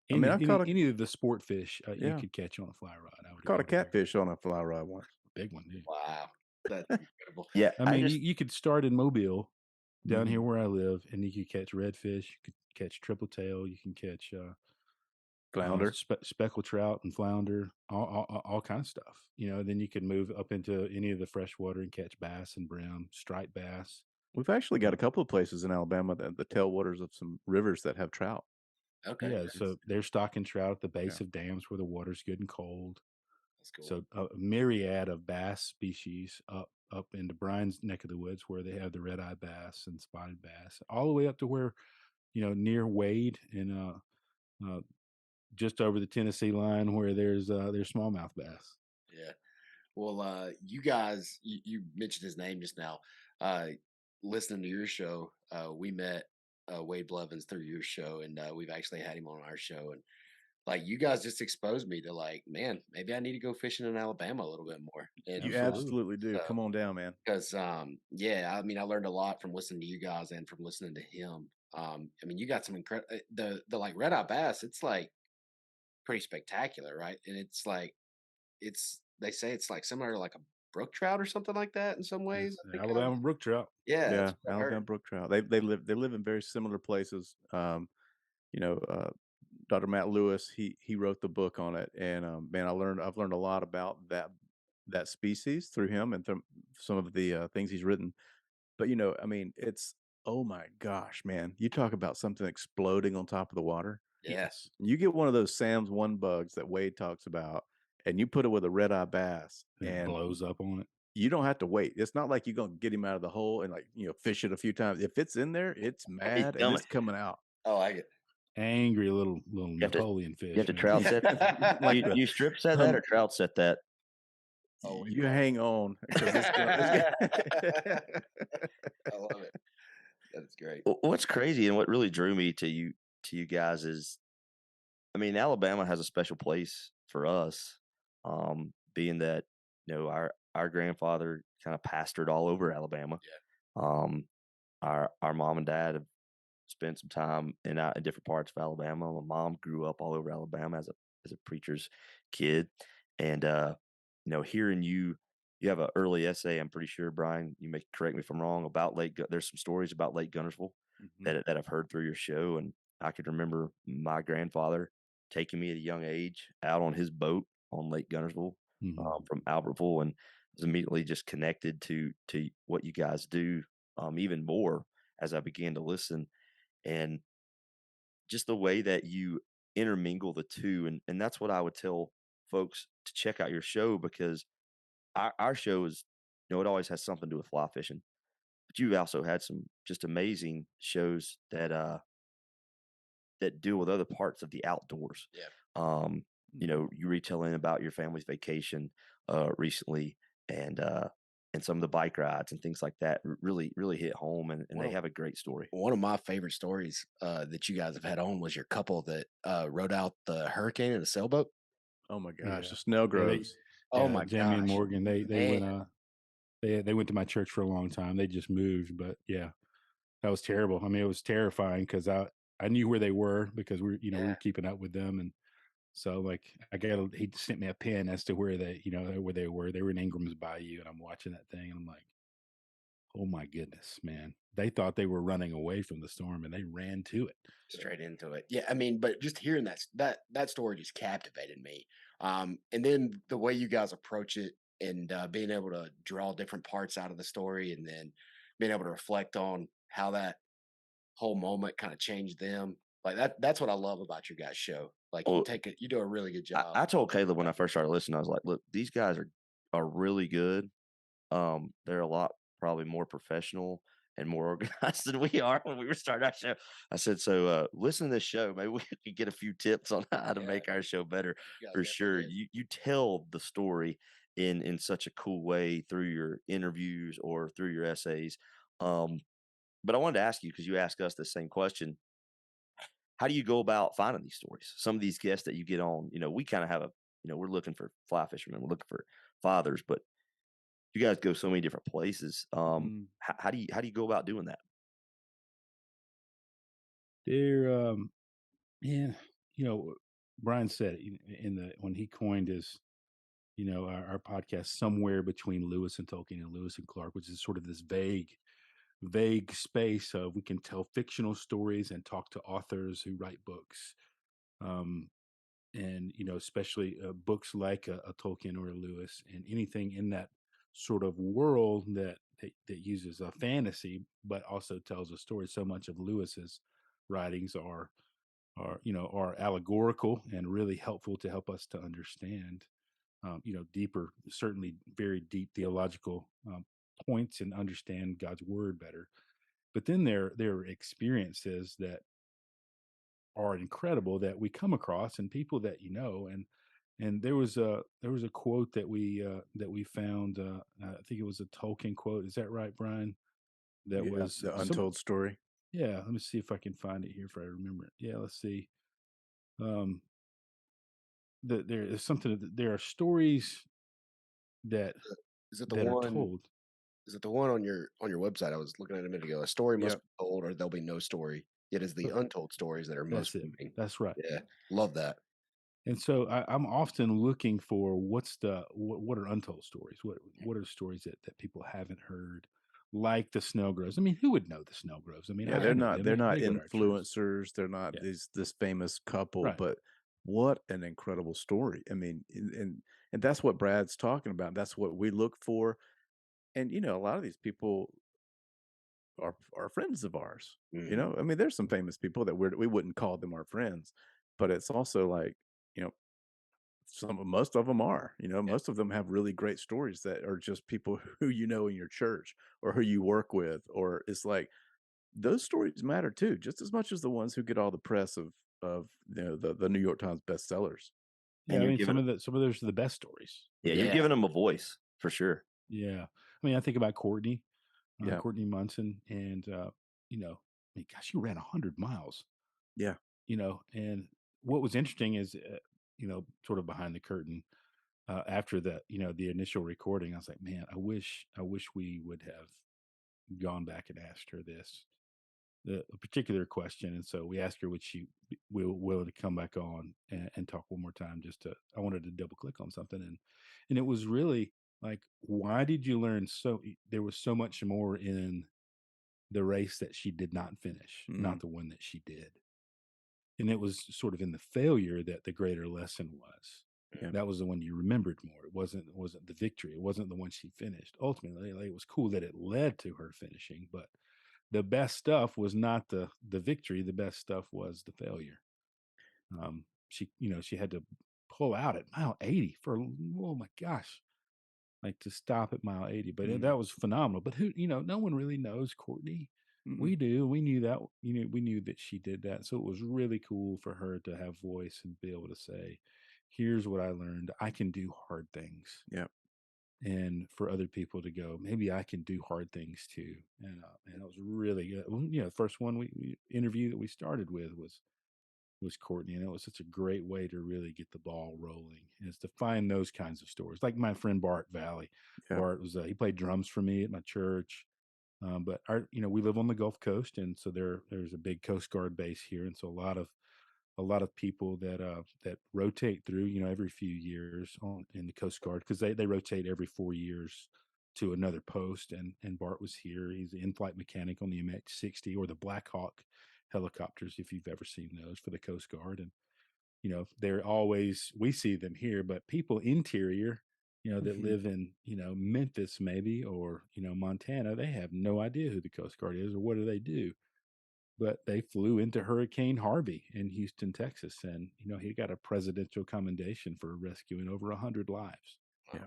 Any of the sport fish you could catch on a fly rod. I caught a catfish on a fly rod once. Big one, dude. Wow, that's incredible. Yeah, I mean, you could start in Mobile, down here where I live, and you could catch redfish, you could catch triple tail, you can catch Flounder, speckled trout and flounder, all kinds of stuff. Then you could move up into any of the freshwater and catch bass and brim, striped bass. We've actually got a couple of places in Alabama that the tailwaters of some rivers that have trout. Okay. Yeah, so they're stocking trout at the base of dams where the water's good and cold. That's cool. So a myriad of bass species up into Bryan's neck of the woods, where they have the red-eye bass and spotted bass, all the way up to where, near Wade and just over the Tennessee line, where there's smallmouth bass. Yeah. Well, you guys, you mentioned his name just now. Listening to your show, we met Wade Blevins through your show, and we've actually had him on our show. And like, you guys just exposed me to, like, man, maybe I need to go fishing in Alabama a little bit more. And You absolutely do. Come on down, man. because yeah, I mean, I learned a lot from listening to you guys and from listening to him. I mean, you got some incredible the like red eye bass. It's like pretty spectacular, right? And it's like they say it's like similar to like a brook trout or something like that in some ways. I think Alabama brook trout. Yeah, Yeah, that's what I heard. Alabama brook trout. They live in very similar places. Dr. Matt Lewis, he wrote the book on it, and man, I've learned a lot about that species through him and from some of the things he's written. But I mean, it's, oh my gosh, man, you talk about something exploding on top of the water. Yes. You get one of those Sam's One bugs that Wade talks about, and you put it with a red eye bass, And it blows up on it. You don't have to wait. It's not like you're gonna get him out of the hole and, like, fish it a few times. If it's in there, it's mad and it's coming out. Oh, I get. Angry little Napoleon fish. You have to trout set. Like you strip set that or trout set that? Oh, we you love hang on because it. I love it. That's great. What's crazy and what really drew me to you guys is, I mean, Alabama has a special place for us, being that our grandfather kind of pastored all over Alabama. Yeah. Um, our mom and dad have spent some time in different parts of Alabama. My mom grew up all over Alabama as a preacher's kid, and hearing you have an early essay. I'm pretty sure, Brian. You may correct me if I'm wrong about There's some stories about Lake Gunnersville Mhm. that I've heard through your show, and I could remember my grandfather taking me at a young age out on his boat on Lake Gunnersville Mhm. from Albertville, and was immediately just connected to what you guys do even more as I began to listen, and just the way that you intermingle the two, and that's what I would tell folks to check out your show, because our show is, it always has something to do with fly fishing, but you've also had some just amazing shows that deal with other parts of the outdoors. Yeah. Um, Mhm. you retelling about your family's vacation recently, and some of the bike rides and things like that really really hit home, and One they of have a great story. one of my favorite stories that you guys have had on was your couple that rode out the hurricane in a sailboat. Oh my gosh, Yeah. the snow Yeah, they groves. Oh yeah, my Jamie and gosh, Morgan, they man. went, they went to my church for a long time. They just moved, but yeah, that was terrible. I mean, it was terrifying because I knew where they were because we were Yeah. keeping up with them, and so like he sent me a pin as to where where they were. They were in Ingram's Bayou, and I'm watching that thing, and I'm like, oh my goodness, man! They thought they were running away from the storm, and they ran to it. Straight into it. Yeah, I mean, but just hearing that story just captivated me. And then the way you guys approach it and being able to draw different parts out of the story and then being able to reflect on how that whole moment kind of changed them. Like that's what I love about your guys' show. Like Well, you do a really good I, job. I told Caleb when I first started listening, I was like, look, these guys are really good. They're a lot probably more professional and more organized than we are when we were starting our show. I said, so listen to this show. Maybe we could get a few tips on how to Yeah, make our show better you guys for definitely sure. did. You tell the story in such a cool way through your interviews or through your essays. Um, but I wanted to ask you, because you asked us the same question. How do you go about finding these stories? Some of these guests that you get on, we kind of have we're looking for fly fishermen, we're looking for fathers, but you guys go so many different places. Mhm. How do you go about doing that? They're yeah, you know, Brian said in the when he coined his our podcast, somewhere between Lewis and Tolkien and Lewis and Clark, which is sort of this vague space of we can tell fictional stories and talk to authors who write books. Um, and especially books like a Tolkien or a Lewis, and anything in that sort of world that uses a fantasy but also tells a story. So much of Lewis's writings are allegorical and really helpful to help us to understand deeper, certainly very deep theological points, and understand God's word better. But then there are experiences that are incredible that we come across, and people that and there was a quote that we found. I think it was a Tolkien quote. Is that right, Brian? That Yeah, was the some. untold story. Yeah, let me see if I can find it here if I remember it. Yeah, let's see. Um, there is something. There are stories that Is it the that are one? told. Is it the one on your website? I was looking at a minute ago. A story must Yep. be told, or there'll be no story. It is the uh, untold stories that are most That's it. moving. That's right. Yeah, love that. And so I'm often looking for what are untold stories? What are stories that people haven't heard, like the snow groves? I mean, who would know the snow groves? I mean, Yeah, I they're know not them. they're not They go to our church. influencers. They're not Yeah, this famous couple, right. but what an incredible story. I mean, and that's what Brad's talking about. That's what we look for. And a lot of these people are friends of ours. Mhm. I mean, there's some famous people that we wouldn't call them our friends, but it's also like, you know, most of them are. Yeah, Most of them have really great stories that are just people who in your church or who you work with, or it's like those stories matter too, just as much as the ones who get all the press of the New York Times bestsellers. Yeah, and I you're mean, giving some of those are the best stories. yeah, you're Yeah. giving them a voice for sure. Yeah. I mean, I think about Courtney, Yeah. Courtney Munson, and you know, I mean, gosh, she ran 100 miles. Yeah. And what was interesting is, sort of behind the curtain, after the initial recording, I was like, man, I wish we would have gone back and asked her this, a particular question. And so we asked her, would she willing to come back on and talk one more time? I wanted to double click on something. And it was really like, why did you learn there was so much more in the race that she did not finish, Mm, not the one that she did. And it was sort of in the failure that the greater lesson was. yeah. That was the one you remembered more. It wasn't the victory. It wasn't the one she finished. Ultimately, like, it was cool that it led to her finishing, but the best stuff was not the victory. The best stuff was the failure. She had to pull out at mile 80 for, oh my gosh, like, to stop at mile 80. But Mm, that was phenomenal. But no one really knows Courtney. mm, We do. We knew that. We knew that she did that. So it was really cool for her to have voice and be able to say, "Here's what I learned. I can do hard things." yeah. And for other people to go, maybe I can do hard things too. And it was really good. Well, the first one we interview that we started with was Courtney, and it was such a great way to really get the ball rolling, is to find those kinds of stories. Like my friend Bart Valley. Yeah. Bart was he played drums for me at my church. But we live on the Gulf Coast, and so there's a big Coast Guard base here, and so a lot of people that rotate through, every few years in the Coast Guard, because they rotate every 4 years to another post. And Bart was here. He's an in-flight mechanic on the MH-60 or the Black Hawk helicopters, if you've ever seen those, for the Coast Guard. And they're always, we see them here, but people interior, that Mhm. live in, Memphis maybe, or, Montana, they have no idea who the Coast Guard is or what do they do. But they flew into Hurricane Harvey in Houston, Texas, and he got a presidential commendation for rescuing over 100 lives. Yeah.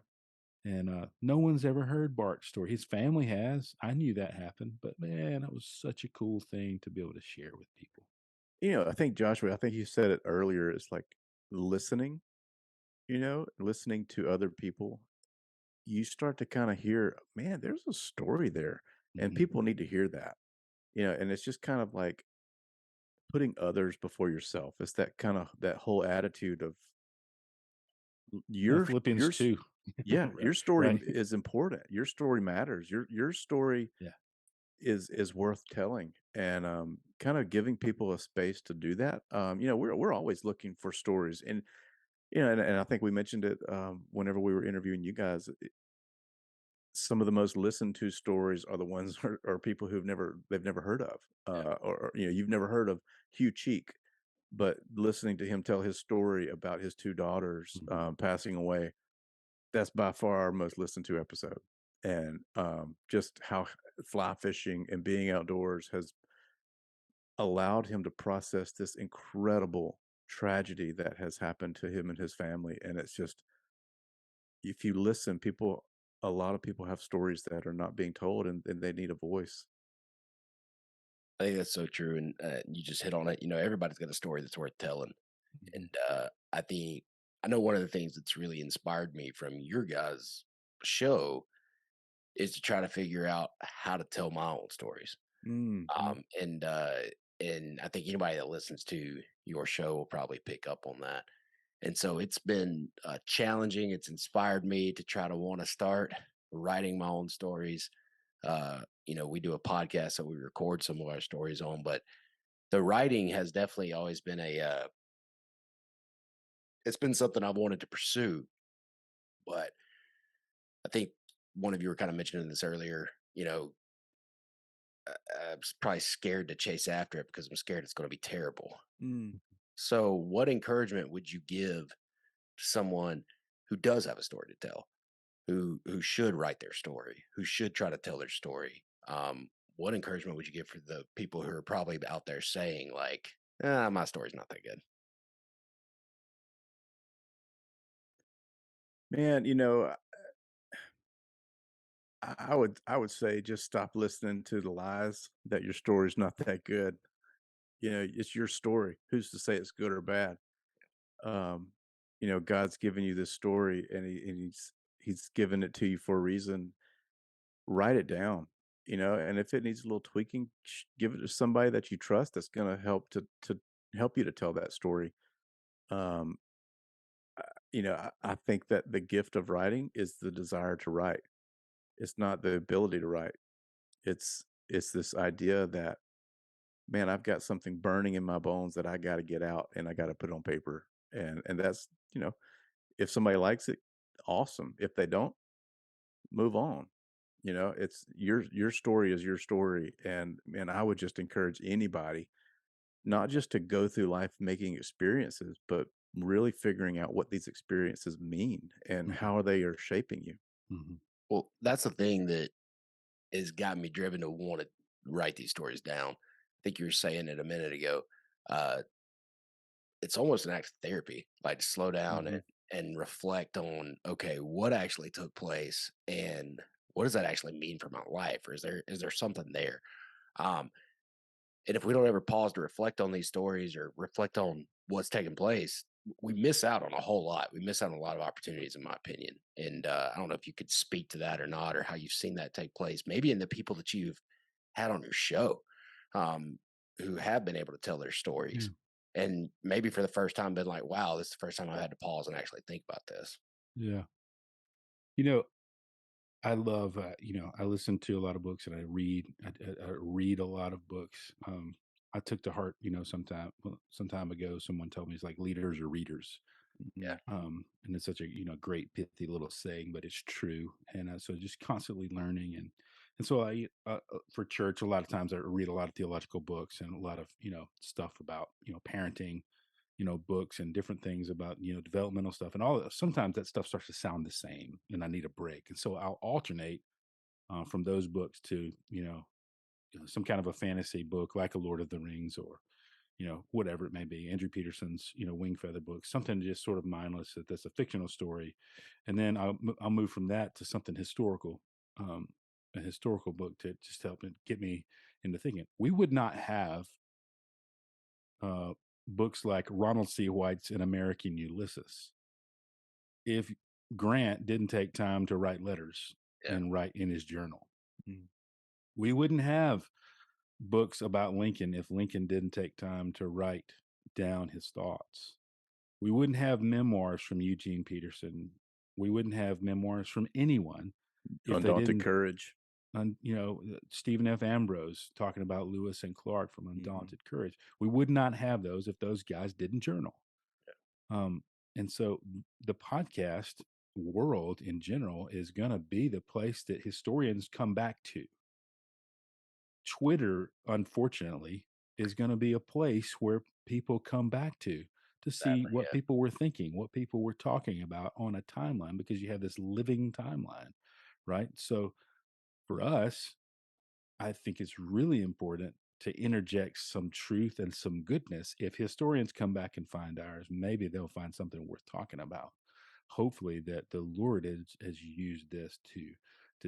And no one's ever heard Bart's story. His family has. I knew that happened, but man, that was such a cool thing to be able to share with people. I think Joshua, I think you said it earlier. It's like listening, listening to other people. You start to kind of hear, man, there's a story there, and Mhm. people need to hear that, and it's just kind of like putting others before yourself. It's that kind of that whole attitude of your Philippians your 2. yeah, Right. your story Right. is important. Your story matters. Your story Yeah. is worth telling, and kind of giving people a space to do that. We're always looking for stories, and and I think we mentioned it whenever we were interviewing you guys. Some of the most listened to stories are the ones are people they've never heard of, Yeah. or you've never heard of Hugh Cheek, but listening to him tell his story about his two daughters Mhm. passing away, that's by far our most listened to episode. And just how fly fishing and being outdoors has allowed him to process this incredible tragedy that has happened to him and his family. And it's just, if you listen, a lot of people have stories that are not being told, and they need a voice. I think that's so true. And you just hit on it. Everybody's got a story that's worth telling. Mhm. And I know one of the things that's really inspired me from your guys' show is to try to figure out how to tell my own stories. Mhm. And I think anybody that listens to your show will probably pick up on that. And so it's been challenging. It's inspired me to try to want to start writing my own stories. We do a podcast that we record some of our stories on, but the writing has definitely always been it's been something I've wanted to pursue. But I think one of you were kind of mentioning this earlier. I'm probably scared to chase after it because I'm scared it's going to be terrible. Mm. So, what encouragement would you give to someone who does have a story to tell, who should write their story, who should try to tell their story? What encouragement would you give for the people who are probably out there saying like, my story's not that good? Man, I would say just stop listening to the lies that your story's not that good. It's your story. Who's to say it's good or bad? Um, God's given you this story and he's given it to you for a reason. Write it down, and if it needs a little tweaking, give it to somebody that you trust that's going to help to help you to tell that story. Um, I think that the gift of writing is the desire to write. It's not the ability to write. It's this idea that, man, I've got something burning in my bones that I got to get out and I got to put it on paper. And that's, if somebody likes it, awesome. If they don't, move on. It's your story is your story. And I would just encourage anybody not just to go through life making experiences, but really figuring out what these experiences mean and Mhm. how they are shaping you. Mhm. Well, that's the thing that has got me driven to want to write these stories down. I think you were saying it a minute ago. Uh, it's almost an act of therapy, like to slow down Mhm. and reflect on, okay, what actually took place and what does that actually mean for my life? Or is there something there? Um, and if we don't ever pause to reflect on these stories or reflect on what's taking place, we miss out on a whole lot. We miss out on a lot of opportunities, in my opinion. And I don't know if you could speak to that or not, or how you've seen that take place, maybe in the people that you've had on your show, um, who have been able to tell their Yeah. stories. And maybe for the first time, been like, wow, this is the first time I've had to pause and actually think about this. Yeah. You know, I love, I listen to a lot of books and I read. I read a lot of books. I took to heart, some time ago, someone told me it's like leaders are readers. Yeah. Mhm. And it's such a, great pithy little saying, but it's true. And so just constantly learning. And so for church, a lot of times I read a lot of theological books and a lot of, stuff about, parenting, books and different things about, developmental stuff and all that. Sometimes that stuff starts to sound the same and I need a break. And so I'll alternate from those books to, some kind of a fantasy book like a Lord of the Rings or, whatever it may be, Andrew Peterson's, Wing Feather book, something just sort of mindless that's a fictional story. And then I'll move from that to something historical, um, a historical book to just help and get me into thinking. We would not have uh, books like Ronald C. White's An American Ulysses if Grant didn't take time to write letters Yeah. and write in his journal. Mm. We wouldn't have books about Lincoln if Lincoln didn't take time to write down his thoughts. We wouldn't have memoirs from Eugene Peterson. We wouldn't have memoirs from anyone if they Undaunted didn't, courage. Stephen F. Ambrose talking about Lewis and Clark from Mhm. Undaunted Courage. We would not have those if those guys didn't journal. Um, and so the podcast world in general is going to be the place that historians come back to. Twitter, unfortunately, is going to be a place where people come back to see Sadly, what yeah. people were thinking, what people were talking about on a timeline because you have this living timeline, right? So for us, I think it's really important to interject some truth and some goodness. If historians come back and find ours, maybe they'll find something worth talking about. Hopefully that the Lord has used this to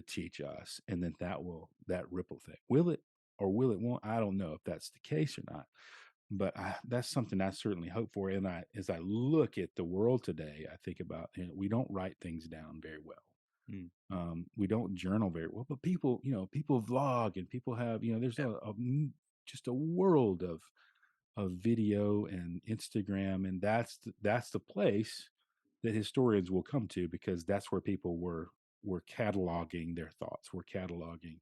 teach us, and then that ripple thing. Will it or will it won't? I don't know if that's the case or not. But that's something I certainly hope for. And as I look at the world today, I think about we don't write things down very well. Mm. We don't journal very well, but people, people vlog and people have, there's just a world of video and Instagram, and that's the place that historians will come to because that's where people were cataloging their thoughts, were cataloging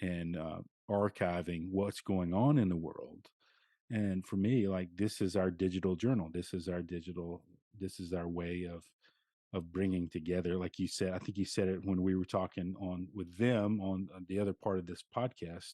and archiving what's going on in the world. And for me, like this is our digital journal. This is our way of bringing together, like you said. I think you said it when we were talking on with them on the other part of this podcast.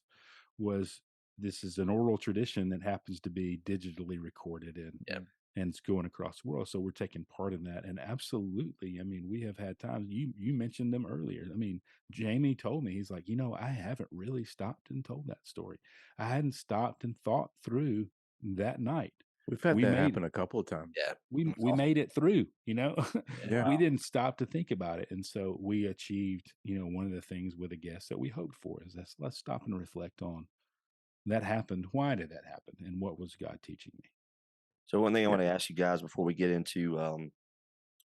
Was this is an oral tradition that happens to be digitally recorded Yeah. and it's going across the world. So we're taking part in that. And absolutely, I mean, we have had times you mentioned them earlier. I mean, Jamie told me, he's like, I haven't really stopped and told that story. I hadn't stopped and thought through that night. We've had We that made happen a couple of times. Yeah. we Awesome. made it through, Yeah. we didn't stop to think about it. And so we achieved, one of the things with a guest that we hoped for is let's stop and reflect on that happened. Why did that happen? And what was God teaching me? So one thing I Yeah. want to ask you guys before we get into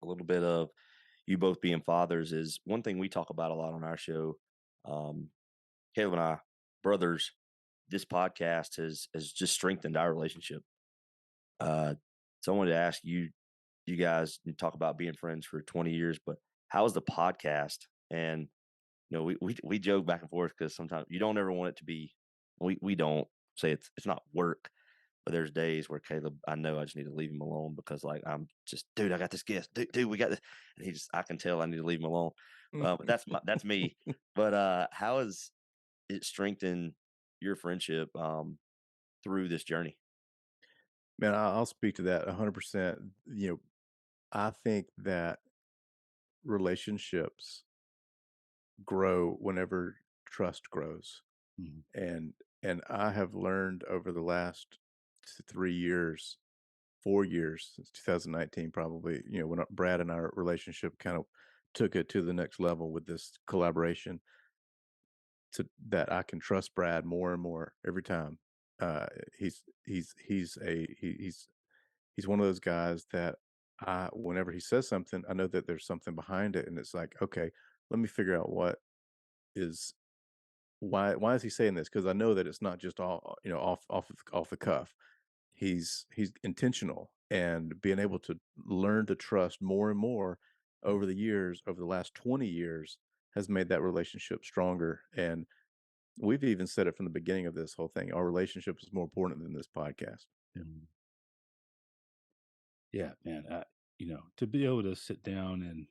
a little bit of you both being fathers is one thing we talk about a lot on our show. Um, Caleb and I, brothers, this podcast has just strengthened our relationship. So I wanted to ask you, you guys, you talk about being friends for 20 years, but how is the podcast? And we joke back and forth because sometimes you don't ever want it to be. We don't say it's not work, but there's days where Caleb, I know I just need to leave him alone because like I'm just, dude, I got this guest, dude, we got this, and I can tell I need to leave him alone. But that's me. But how has it strengthened your friendship through this journey? Man, I'll speak to that 100%. I think that relationships grow whenever trust grows. Mhm. And I have learned over the last 3 years, 4 years, since 2019, probably, when Brad and our relationship kind of took it to the next level with this collaboration, that I can trust Brad more and more every time. He's one of those guys that whenever he says something, I know that there's something behind it, and it's like, okay, let me figure out is why is he saying this? Because I know that it's not just all off the cuff. He's intentional, and being able to learn to trust more and more over the years, over the last 20 years, has made that relationship stronger. And we've even said it from the beginning of this whole thing. Our relationship is more important than this podcast. Mhm. Yeah, man. To be able to sit down and,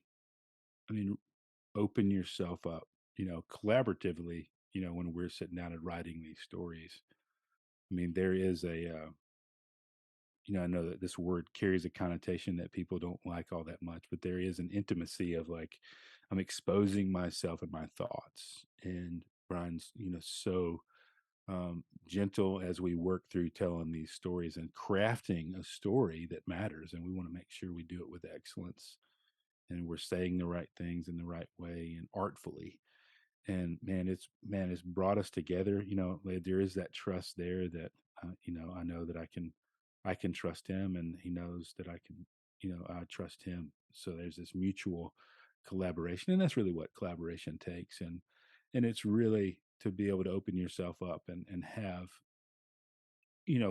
I mean, open yourself up, collaboratively, when we're sitting down and writing these stories. I mean, there is I know that this word carries a connotation that people don't like all that much, but there is an intimacy of like, I'm exposing myself and my thoughts. And Brian's, so gentle as we work through telling these stories and crafting a story that matters. And we want to make sure we do it with excellence and we're saying the right things in the right way and artfully. And man, it's brought us together. Like, there is that trust there that I know that I can trust him, and he knows that I can I trust him. So there's this mutual collaboration, and that's really what collaboration takes. And it's really to be able to open yourself up and have,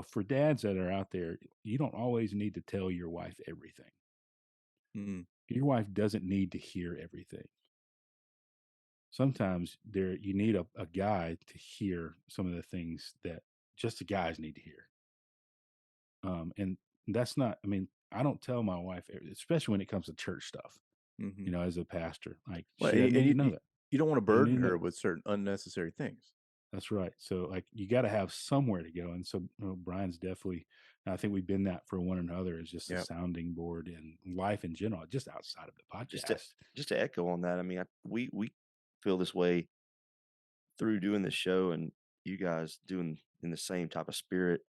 for dads that are out there, you don't always need to tell your wife everything. Mm. Your wife doesn't need to hear everything. Sometimes you need a guy to hear some of the things that just the guys need to hear. And that's not, I mean, I don't tell my wife, especially when it comes to church stuff, Mhm. as a pastor, like Well, she doesn't and need to know that. you don't wanna She doesn't need burden to know her that. with certain unnecessary things. That's right. So like you got to have somewhere to go. And so Brian's definitely, and I think we've been that for one another, is just a Yep. sounding board and life in general, just outside of the Just to podcast. just to echo on that, I mean, we feel this way through doing this show, and you guys doing in the same type of spirit.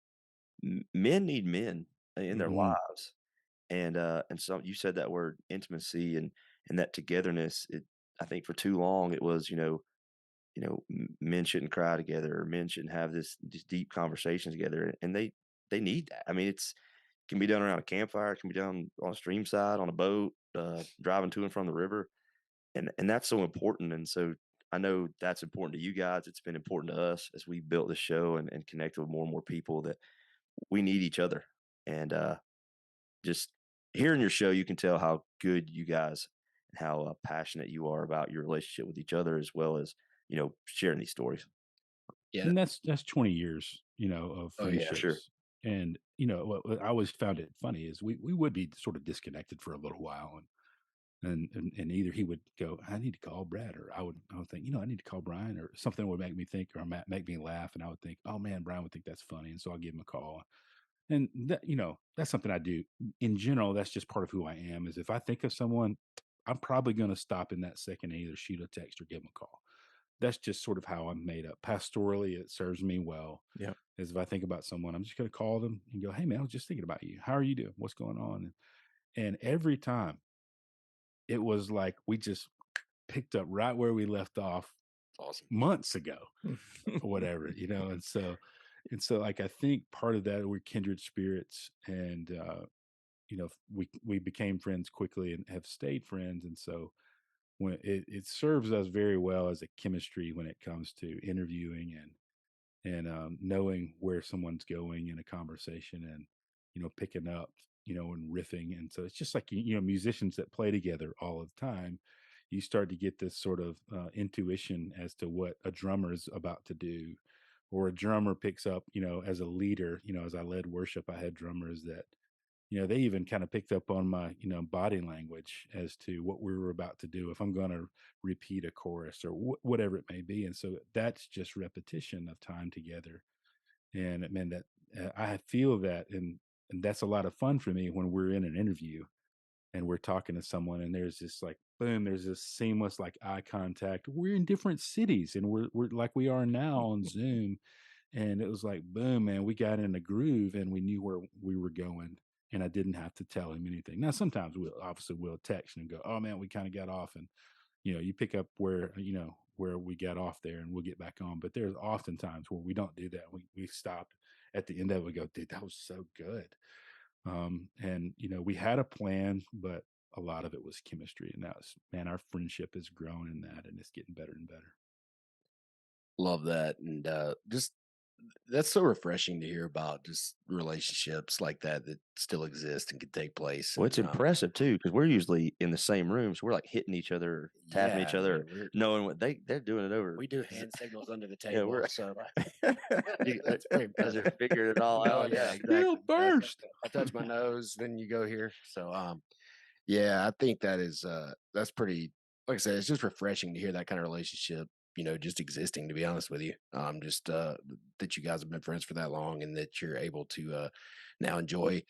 Men need men in their Hmm. lives, and so you said that word intimacy and that togetherness. I think for too long it was men shouldn't cry together, or men shouldn't have these deep conversations together, and they need that. I mean, can be done around a campfire, it can be done on a stream side, on a boat, driving to and from the river, and that's so important. And so I know that's important to you guys. It's been important to us as we built the show and connected with more and more people, that we need each other. And just hearing your show, you can tell how good you guys and how passionate you are about your relationship with each other, as well as sharing these stories. Yeah. And that's 20 years, of Oh yeah. For sure. friendships. And, what I always found it funny is we would be sort of disconnected for a little while. And either he would go, I need to call Brad, or I would think, I need to call Brian, or something would make me think, or make me laugh. And I would think, oh man, Brian would think that's funny. And so I'll give him a call. And that's something I do in general. That's just part of who I am, is if I think of someone, I'm probably going to stop in that second and either shoot a text or give them a call. That's just sort of how I'm made up. Pastorally, it serves me well. Yep. Is if I think about someone, I'm just going to call them and go, hey man, I was just thinking about you. How are you doing? What's going on? And every time it was like we just picked up right where we left off Awesome. months ago or whatever, and so like I think part of that, we're kindred spirits, and we became friends quickly and have stayed friends. And so when it serves us very well as a chemistry when it comes to interviewing and knowing where someone's going in a conversation, and picking up, and riffing. And so it's just like musicians that play together all of the time, you start to get this sort of intuition as to what a drummer is about to do, or a drummer picks up, as a leader. As I led worship, I had drummers that they even kind of picked up on my body language as to what we were about to do, if I'm going to repeat a chorus or whatever it may be. And so that's just repetition of time together. And man, that I feel that, and that's a lot of fun for me when we're in an interview and we're talking to someone, and there's this like boom, there's this seamless like eye contact. We're in different cities, and we're like we are now on Zoom, and it was like boom, man, we got in a groove and we knew where we were going, and I didn't have to tell him anything. Now sometimes we'll text and go, oh man, we kind of got off, and you pick up where we got off there, and we'll get back on. But there's often times where we don't do that. We stop at the end of it, we go, dude, that was so good. And we had a plan, but a lot of it was chemistry, and that was, man, our friendship has grown in that, and it's getting better and better. Love that. And just that's so refreshing to hear about, just relationships like that that still exist and can take place. Well, it's And impressive too, because we're usually in the same room, so we're like hitting each other, tapping yeah, each other, man, knowing what they're doing it over. we do hand signals under the Yeah, table. we're So that's pretty guys are impressive. figuring it all Oh out. yeah, Yeah. exactly. First. I touch my nose, then you go here. So yeah, I think that is that's pretty, like I said, it's just refreshing to hear that kind of relationship, just existing, to be honest with you. Just that you guys have been friends for that long and that you're able to now enjoy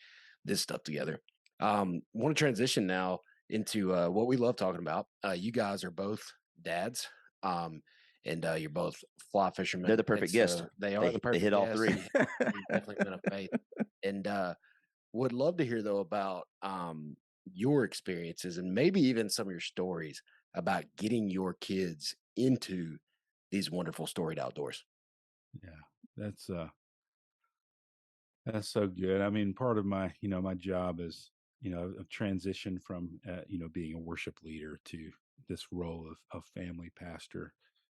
this stuff together. Want to transition now into what we love talking about. You guys are both dads. Um and you're both fly fishermen. They're the perfect guest. They are the They perfect hit all guests. three. You've definitely been a faith. And would love to hear though about your experiences and maybe even some of your stories about getting your kids into these wonderful storied outdoors. Yeah, that's that's so good. I mean, part of my my job is a transition from being a worship leader to this role of family pastor,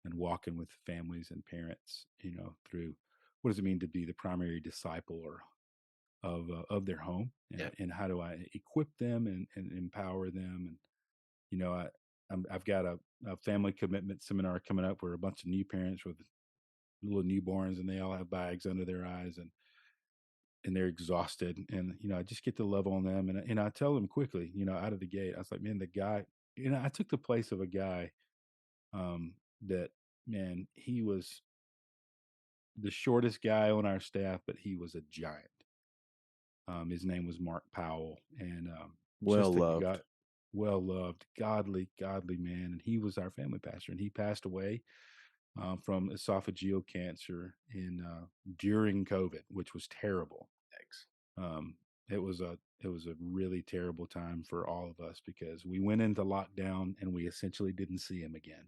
and walking with families and parents through what does it mean to be the primary disciple or of their home, Yeah. and how do I equip them and empower them. And I've got a family commitment seminar coming up where a bunch of new parents with little newborns, and they all have bags under their eyes, and they're exhausted. And I just get to love on them, and I tell them quickly, out of the gate, I was like, man, the guy, I took the place of a guy um that, man, he was the shortest guy on our staff, but he was a giant. His name was Mark Powell, and Well just a loved. well loved, godly man. And he was our family pastor, and he passed away from esophageal cancer in during COVID, which was terrible. Thanks. Um, it was a really terrible time for all of us, because we went into lockdown and we essentially didn't see him again.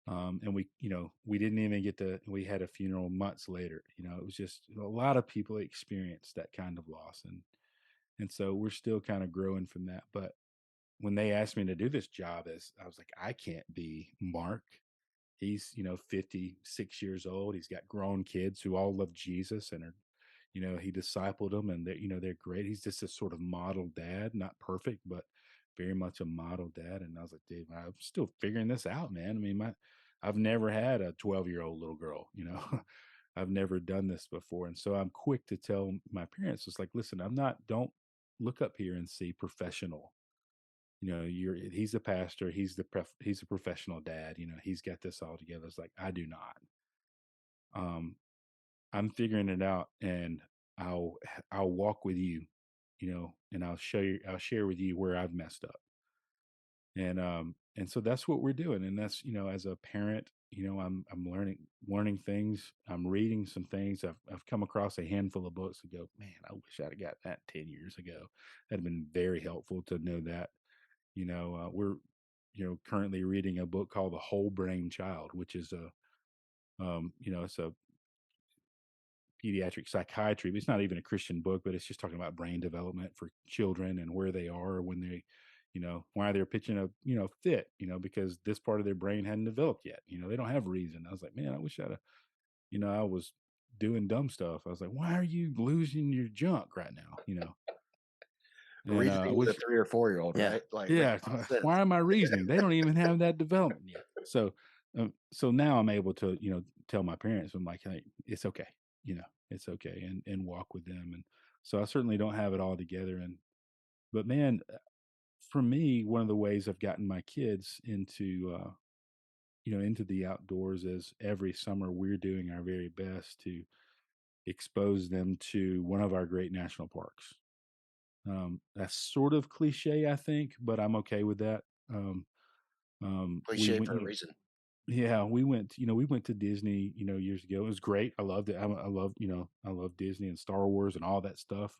And we didn't even get to, we had a funeral months later. It was just, a lot of people experienced that kind of loss. And so we're still kind of growing from that. But when they asked me to do this job, as I was like, I can't be Mark. He's 56 years old. He's got grown kids who all love Jesus and are, he discipled them, and they're great. He's just a sort of model dad, not perfect, but very much a model dad. And I was like, Dave, I'm still figuring this out, man. I mean, I've never had a 12-year-old little girl. I've never done this before. And so I'm quick to tell my parents, it's like, listen, don't look up here and see professional. He's a pastor. He's a professional dad. He's got this all together. It's like, I do not. Um, I'm figuring it out, and I'll walk with you, and I'll share with you where I've messed up. And so that's what we're doing. And that's, as a parent, I'm learning things. I'm reading some things. I've come across a handful of books and go, man, I wish I'd have got that 10 years ago. That'd have been very helpful to know that. We're currently reading a book called The Whole Brain Child, which is it's a pediatric psychiatry. But it's not even a Christian book, but it's just talking about brain development for children and where they are when they, why they're pitching a, fit, because this part of their brain hadn't developed yet. They don't have reason. I was like, man, I wish I'd have, I was doing dumb stuff. I was like, why are you losing your junk right now? And I Reasoning with a wish, 3 or 4-year-old, Yeah. right? Like, yeah, makes a lot of sense. why am I reasoning? They don't even have that development yet. So now I'm able to, tell my parents, I'm like, hey, it's okay, it's okay, and walk with them. And so I certainly don't have it all together. But man, for me, one of the ways I've gotten my kids into the outdoors is every summer we're doing our very best to expose them to one of our great national parks. That's sort of cliche, I think, but I'm okay with that. We Cliche went, for a reason. yeah, we went to Disney, years ago. It was great. I loved it. I love Disney and Star Wars and all that stuff.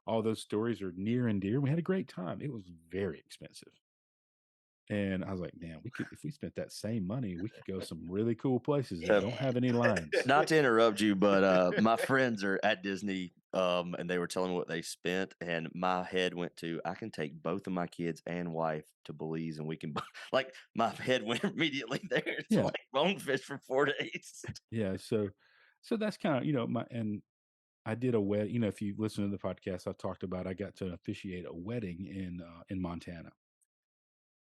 All those stories are near and dear. We had a great time. It was very expensive. And I was like, man, if we spent that same money, we could go some really cool places that don't have any lines. Not to interrupt you, but my friends are at Disney, and they were telling me what they spent, and my head went to, I can take both of my kids and wife to Belize, and we can like my head went immediately there to Yeah. like bonefish for 4 days. Yeah. So that's kind of, and I did a wedding. If you listen to the podcast, I talked about I got to officiate a wedding in Montana,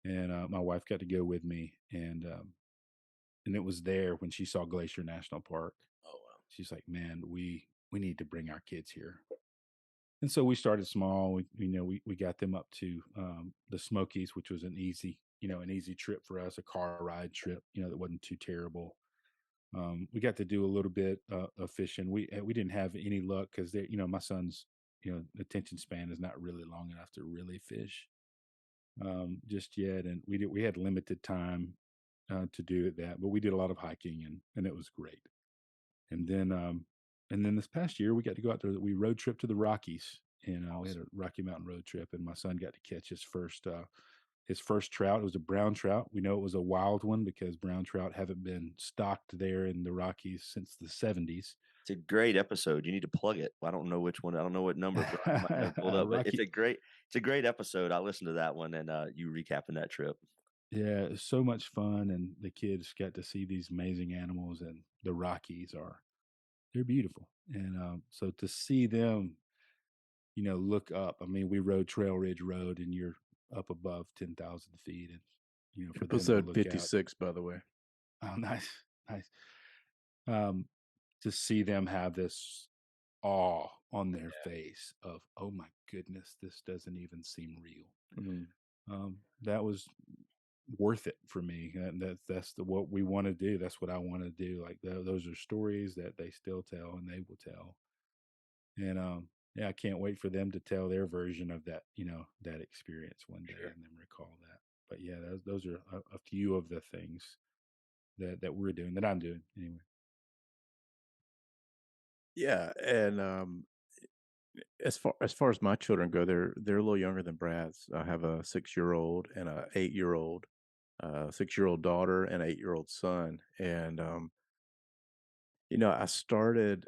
and my wife got to go with me, and it was there when she saw Glacier National Park. Oh, wow. She's like, "Man, we need to bring our kids here." And so we started small. We got them up to the Smokies, which was an easy trip for us, a car ride trip, that wasn't too terrible. We got to do a little bit of fishing. We didn't have any luck because my son's attention span is not really long enough to really fish just yet, and we had limited time to do that, but we did a lot of hiking and it was great. And then this past year we got to go out there. We road trip to the Rockies, and we had a Rocky Mountain road trip, and my son got to catch his first trout. It was a brown trout. We know it was a wild one because brown trout haven't been stocked there in the Rockies since the 70s. It's a great episode. You need to plug it. I don't know which one. I don't know what number Brian might have pulled up, but it's a great episode. I listened to that one, and you recapping that trip. Yeah, it's so much fun, and the kids got to see these amazing animals, and the Rockies they're beautiful. And so to see them, look up. I mean, we rode Trail Ridge Road, and you're up above 10,000 feet, and for them to Episode look 56, by the way. out. Oh, nice, nice. To see them have this awe on their face of, oh my goodness, this doesn't even seem real. That was worth it for me. And that's what we want to do. That's what I want to do. Like those are stories that they still tell and they will tell. And yeah, I can't wait for them to tell their version of that, that experience one day and then recall that. But yeah, those are a few of the things that we're doing, that I'm doing anyway. Yeah, and as far as my children go, they're a little younger than Brad's. I have a 6-year-old and a 8-year-old, 6-year-old daughter and 8-year-old son, and I started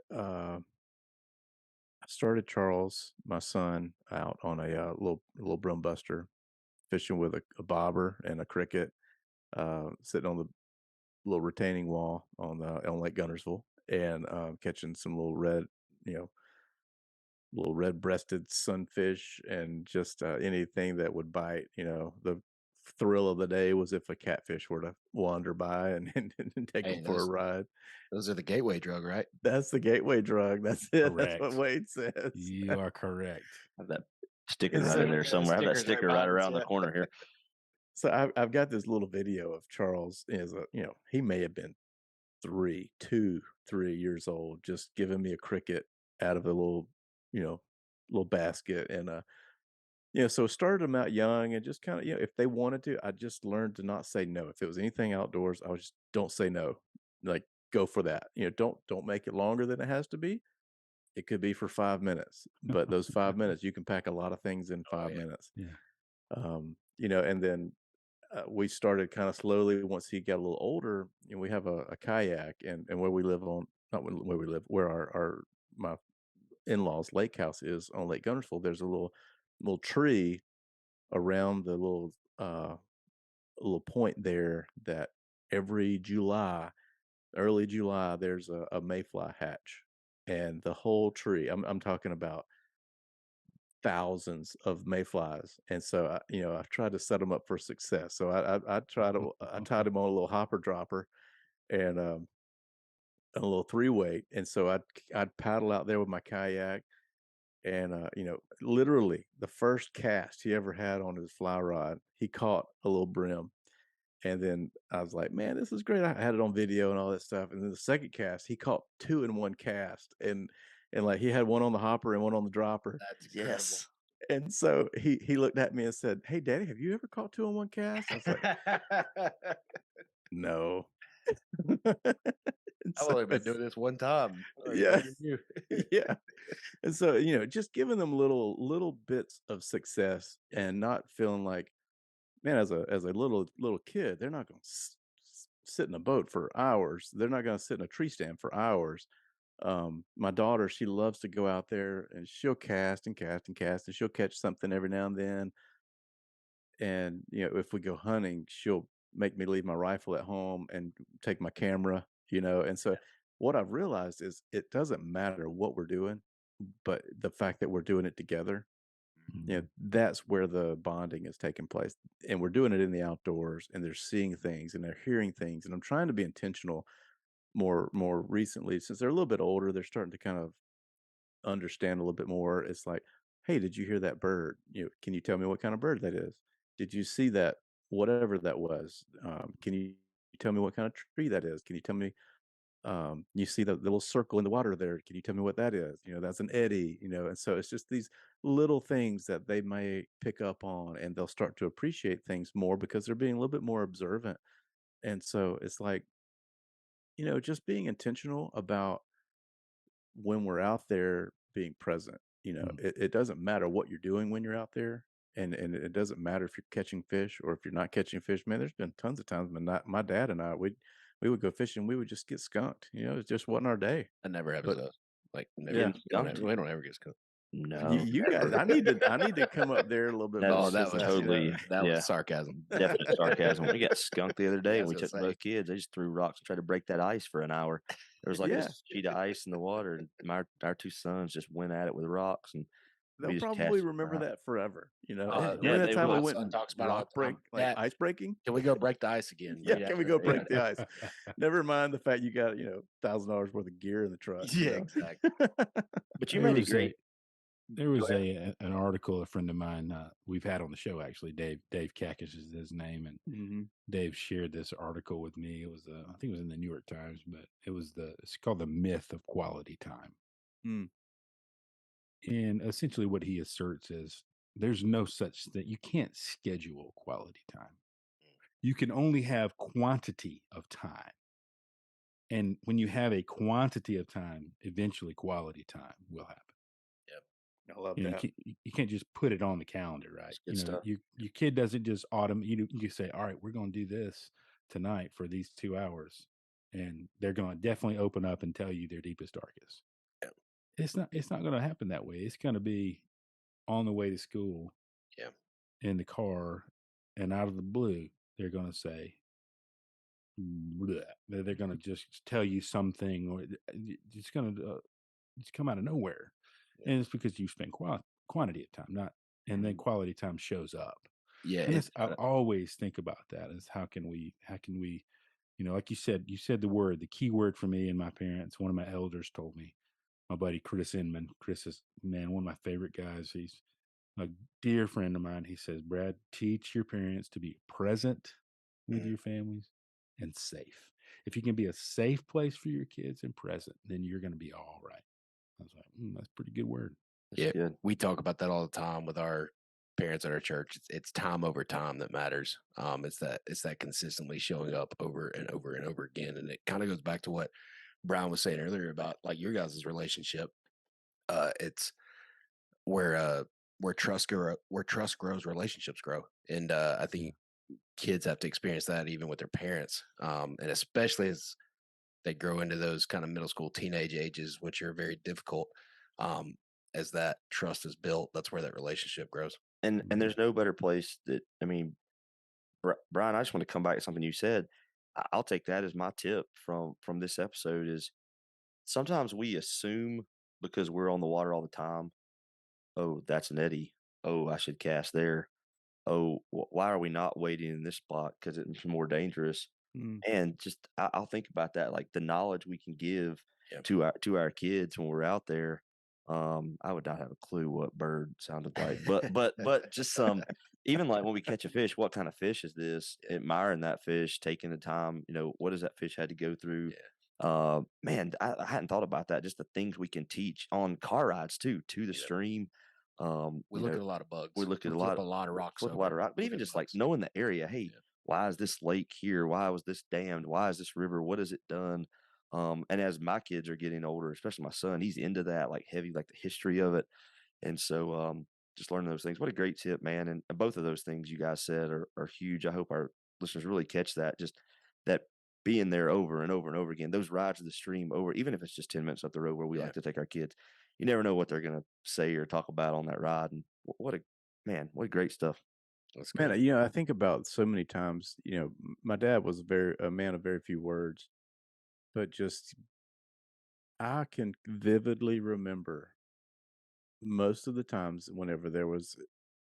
Charles, my son, out on a little brum buster, fishing with a bobber and a cricket, sitting on the little retaining wall on Lake Gunnersville, and catching some you know, little red-breasted sunfish and just anything that would bite. The thrill of the day was if a catfish were to wander by and take Hey, them for a ride. those are the gateway drug, right? That's the gateway drug. That's it. That's what Correct. Wade says. You are correct. Have that sticker It's right in so- there somewhere. Have that sticker's right sticker right behind us, around the yeah. corner here. So I've got this little video of Charles. He may have been 3 years old, just giving me a cricket out of a you know, little basket. And so started them out young and just kind of, if they wanted to, I just learned to not say no. If it was anything outdoors, I was just, don't say no. Like, go for that. Don't make it longer than it has to be. It could be for 5 minutes, but those 5 minutes, you can pack a lot of things in 5 minutes. Yeah. And then we started kind of slowly once he got a little older. We have a kayak, and where we live not where we live, where our my in-laws lake house is on Lake Guntersville. There's a little tree around the little point there that every July, early July, there's a mayfly hatch, and the whole tree. I'm talking about thousands of mayflies, and so I tried to set them up for success. So I tied him on a little hopper dropper and a little 3-weight, and so I'd paddle out there with my kayak, and literally the first cast he ever had on his fly rod, he caught a little brim. And then I was like, man, this is great. I had it on video and all that stuff. And then the second cast, he caught 2 in one cast. And like he had one on the hopper and one on the dropper. That's incredible. Yes. And so he looked at me and said, "Hey, Daddy, have you ever caught 2 in one cast?" I was like, "No." And I've so only been doing this one time. yeah, You. yeah. And so, just giving them little bits of success and not feeling like, man, as a little kid, they're not going to sit in a boat for hours. They're not going to sit in a tree stand for hours. My daughter, she loves to go out there and she'll cast and cast and cast, and she'll catch something every now and then. And if we go hunting, she'll make me leave my rifle at home and take my camera. And so what I've realized is it doesn't matter what we're doing, but the fact that we're doing it together, that's where the bonding is taking place. And we're doing it in the outdoors, and they're seeing things and they're hearing things. And I'm trying to be intentional more recently, since they're a little bit older. They're starting to kind of understand a little bit more. It's like, hey, did you hear that bird? Can you tell me what kind of bird that is? Did you see that, whatever that was? Can you tell me what kind of tree that is? Can you tell me, you see the little circle in the water there? Can you tell me what that is? That's an eddy. And so it's just these little things that they may pick up on, and they'll start to appreciate things more because they're being a little bit more observant. And so it's like, just being intentional about when we're out there being present. It doesn't matter what you're doing when you're out there. And it doesn't matter if you're catching fish or if you're not catching fish. Man, there's been tons of times when my dad and I, we would go fishing, we would just get skunked. It just wasn't our day. That never happens But to us. Like, never. yeah, We don't ever get skunked. No. you guys, I need to come up there a little bit more. Oh, that was totally that yeah, was sarcasm. definite sarcasm. We got skunked the other day, Yeah, I and we was took gonna say. both kids. They just threw rocks and tried to break that ice for an hour. There was like Yeah. this sheet of ice in the water, and our 2 sons just went at it with rocks, and They'll we just probably cast remember out. that forever. Yeah, Remember that they time we will. went My son and talks about it all rock the time. break, like Dad, ice breaking? Can we go break the ice again? Yeah, right can we after- go break the ice? Never mind the fact you got, $1,000 worth of gear in the truck. Yeah, exactly. But you There made it was great. There was an article a friend of mine we've had on the show, actually. Dave Kakish is his name, and Mhm. Dave shared this article with me. It was I think it was in the New York Times, but it's called "The Myth of Quality Time." Mm. And essentially, what he asserts is there's no such thing. You can't schedule quality time. You can only have quantity of time. And when you have a quantity of time, eventually quality time will happen. I love You that. can't just put it on the calendar, right? That's good stuff. Your kid doesn't just you say, all right, we're going to do this tonight for these 2 hours, and they're going to definitely open up and tell you their deepest, darkest. Yeah. It's not going to happen that way. It's going to be on the way to school, Yeah. in the car, and out of the blue, they're going to say, bleh. They're going to just tell you something, or it's going to just come out of nowhere. Yeah. And it's because you spend quantity of time, and then quality time shows up. Yeah. And I always think about that as how can we, like you said the key word for me and my parents. One of my elders told me, my buddy Chris Inman. Chris is, man, one of my favorite guys. He's a dear friend of mine. He says, Brad, teach your parents to be present with your families and safe. If you can be a safe place for your kids and present, then you're going to be all right. I was like, that's a pretty good word. Yeah, Good. we talk about that all the time with our parents at our church. It's time over time that matters. It's that consistently showing up over and over and over again, and it kind of goes back to what Brian was saying earlier about like your guys' relationship. It's where trust grows, relationships grow, and I think kids have to experience that even with their parents, and especially as they grow into those kind of middle school, teenage ages, which are very difficult. As that trust is built, that's where that relationship grows. And there's no better place that I mean, Brian, I just want to come back to something you said. I'll take that as my tip from this episode is sometimes we assume because we're on the water all the time, oh, that's an eddy. Oh, I should cast there. Oh, why are we not waiting in this spot? Because it's more dangerous. Mm. And just I'll think about that, like the knowledge we can give Yep. to our kids when we're out there. I would not have a clue what bird sounded like, but just some even like when we catch a fish, what kind of fish is this? Admiring that fish, taking the time, what does that fish had to go through? Man, I hadn't thought about that. Just the things we can teach on car rides too, to the Yep. stream. We look at a lot of bugs. We look at flip a lot of rocks. flip a lot of rock, but even just like knowing the area. Hey, why is this lake here? Why was this dammed? Why is this river? What has it done? And as my kids are getting older, especially my son, he's into that like heavy, like the history of it. And so just learning those things. What a great tip, man. And both of those things you guys said are huge. I hope our listeners really catch that. Just that being there over and over and over again, those rides to the stream over, even if it's just 10 minutes up the road where we like to take our kids, you never know what they're going to say or talk about on that ride. And what a great stuff. That's Man, good. I think about so many times, my dad was a man of very few words, but just I can vividly remember most of the times whenever there was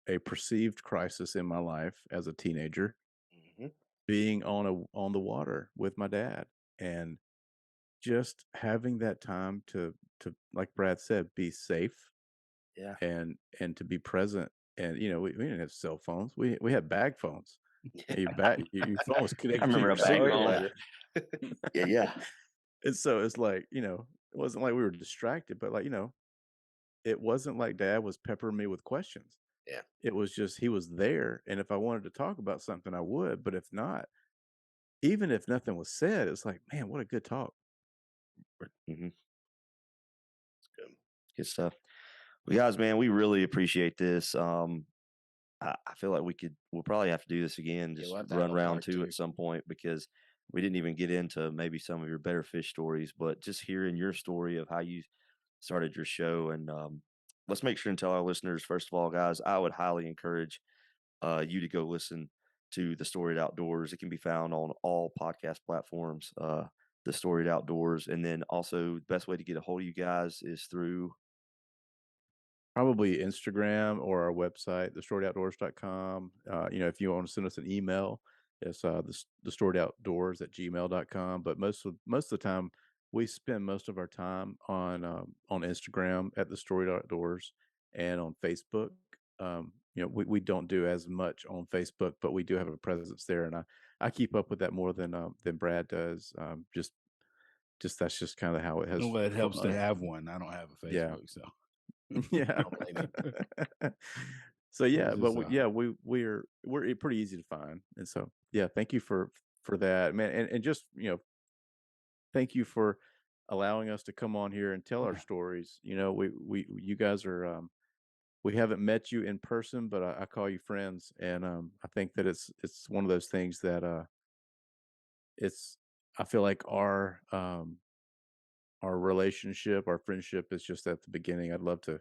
a perceived crisis in my life as a teenager, Mhm. being on the water with my dad and just having that time to like Brad said, be safe Yeah. and to be present. And we didn't have cell phones. We had bag phones. And your phone was I connected to remember your a bag Oh, phone. cigarette yeah. lighter. Yeah. And so it's like, it wasn't like we were distracted, but like, it wasn't like dad was peppering me with questions. Yeah. It was just he was there. And if I wanted to talk about something, I would. But if not, even if nothing was said, it's like, man, what a good talk. Mhm. Good. Good stuff. Well, guys, man, we really appreciate this. I feel like we'll probably have to do this again, Yeah, just we'll have to have run a round part 2 two. at some point because we didn't even get into maybe some of your better fish stories, but just hearing your story of how you started your show. And let's make sure and tell our listeners, first of all, guys, I would highly encourage you to go listen to The Storied Outdoors. It can be found on all podcast platforms, The Storied Outdoors. And then also, the best way to get a hold of you guys is through Probably Instagram or our website, thestoriedoutdoors.com. If you want to send us an email, it's thestoriedoutdoors@gmail.com. But most of the time, we spend most of our time on Instagram at the Storied Outdoors and on Facebook. We don't do as much on Facebook, but we do have a presence there, and I keep up with that more than Brad does. Just that's just kind of how it has. Well, it helps to flown. have one. I don't have a Yeah. Facebook, so Yeah. Don't blame you. So yeah, It's but just, we're pretty easy to find, and so yeah, thank you for that, man, and just thank you for allowing us to come on here and tell our stories. We you guys are we haven't met you in person, but I call you friends, and I think that it's one of those things that it's I feel like our relationship, our friendship is just at the beginning. I'd love to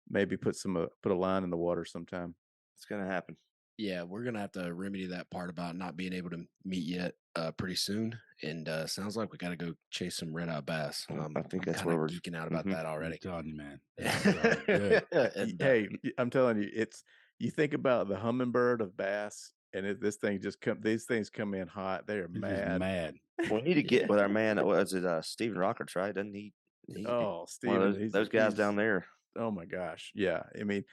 maybe put a line in the water sometime. it's going to happen. Yeah, we're gonna have to remedy that part about not being able to meet yet pretty soon. And sounds like we got to go chase some red-eye bass. I think I'm that's kind where of we're. geeking out about that I'm already. telling you, man. That's good. And, Hey, I'm telling you, you think about the hummingbird of bass, and these things come in hot. They are It's just mad. mad. We need to get Yeah. with our man. Was it Stephen Rockets? Right? Doesn't he? Oh, One of Steven, those guys down there. oh my gosh, yeah. I mean,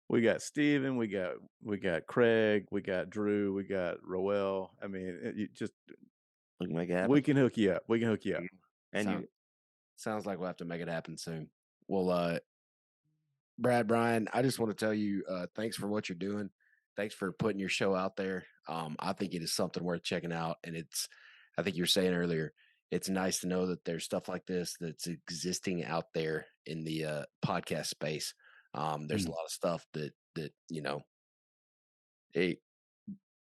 we got Steven, we got Craig, we got Drew, we got Roel. I mean, We can make it happen. we can hook you up. We can hook you up. And Sound- Sounds like we'll have to make it happen soon. Well, Brad, Bryan, I just want to tell you, thanks for what you're doing. Thanks for putting your show out there. I think it is something worth checking out. And I think you were saying earlier, it's nice to know that there's stuff like this that's existing out there in the podcast space. There's a lot of stuff that, hey,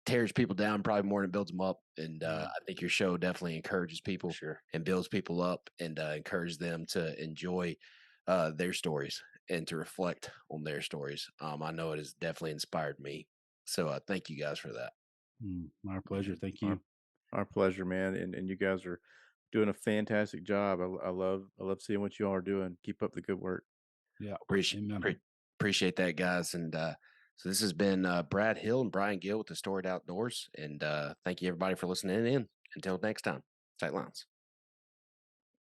tears people down probably more than it builds them up. And I think your show definitely encourages people and builds people up and encourages them to enjoy their stories and to reflect on their stories. I know it has definitely inspired me. So thank you guys for that. Our pleasure. Thank you. Our pleasure, man. And you guys are doing a fantastic job. I love seeing what you all are doing. Keep up the good work. Yeah. Appreciate that, guys. And so this has been Brad Hill and Bryan Gill with the Storied Outdoors. And thank you, everybody, for listening in. Until next time, tight lines.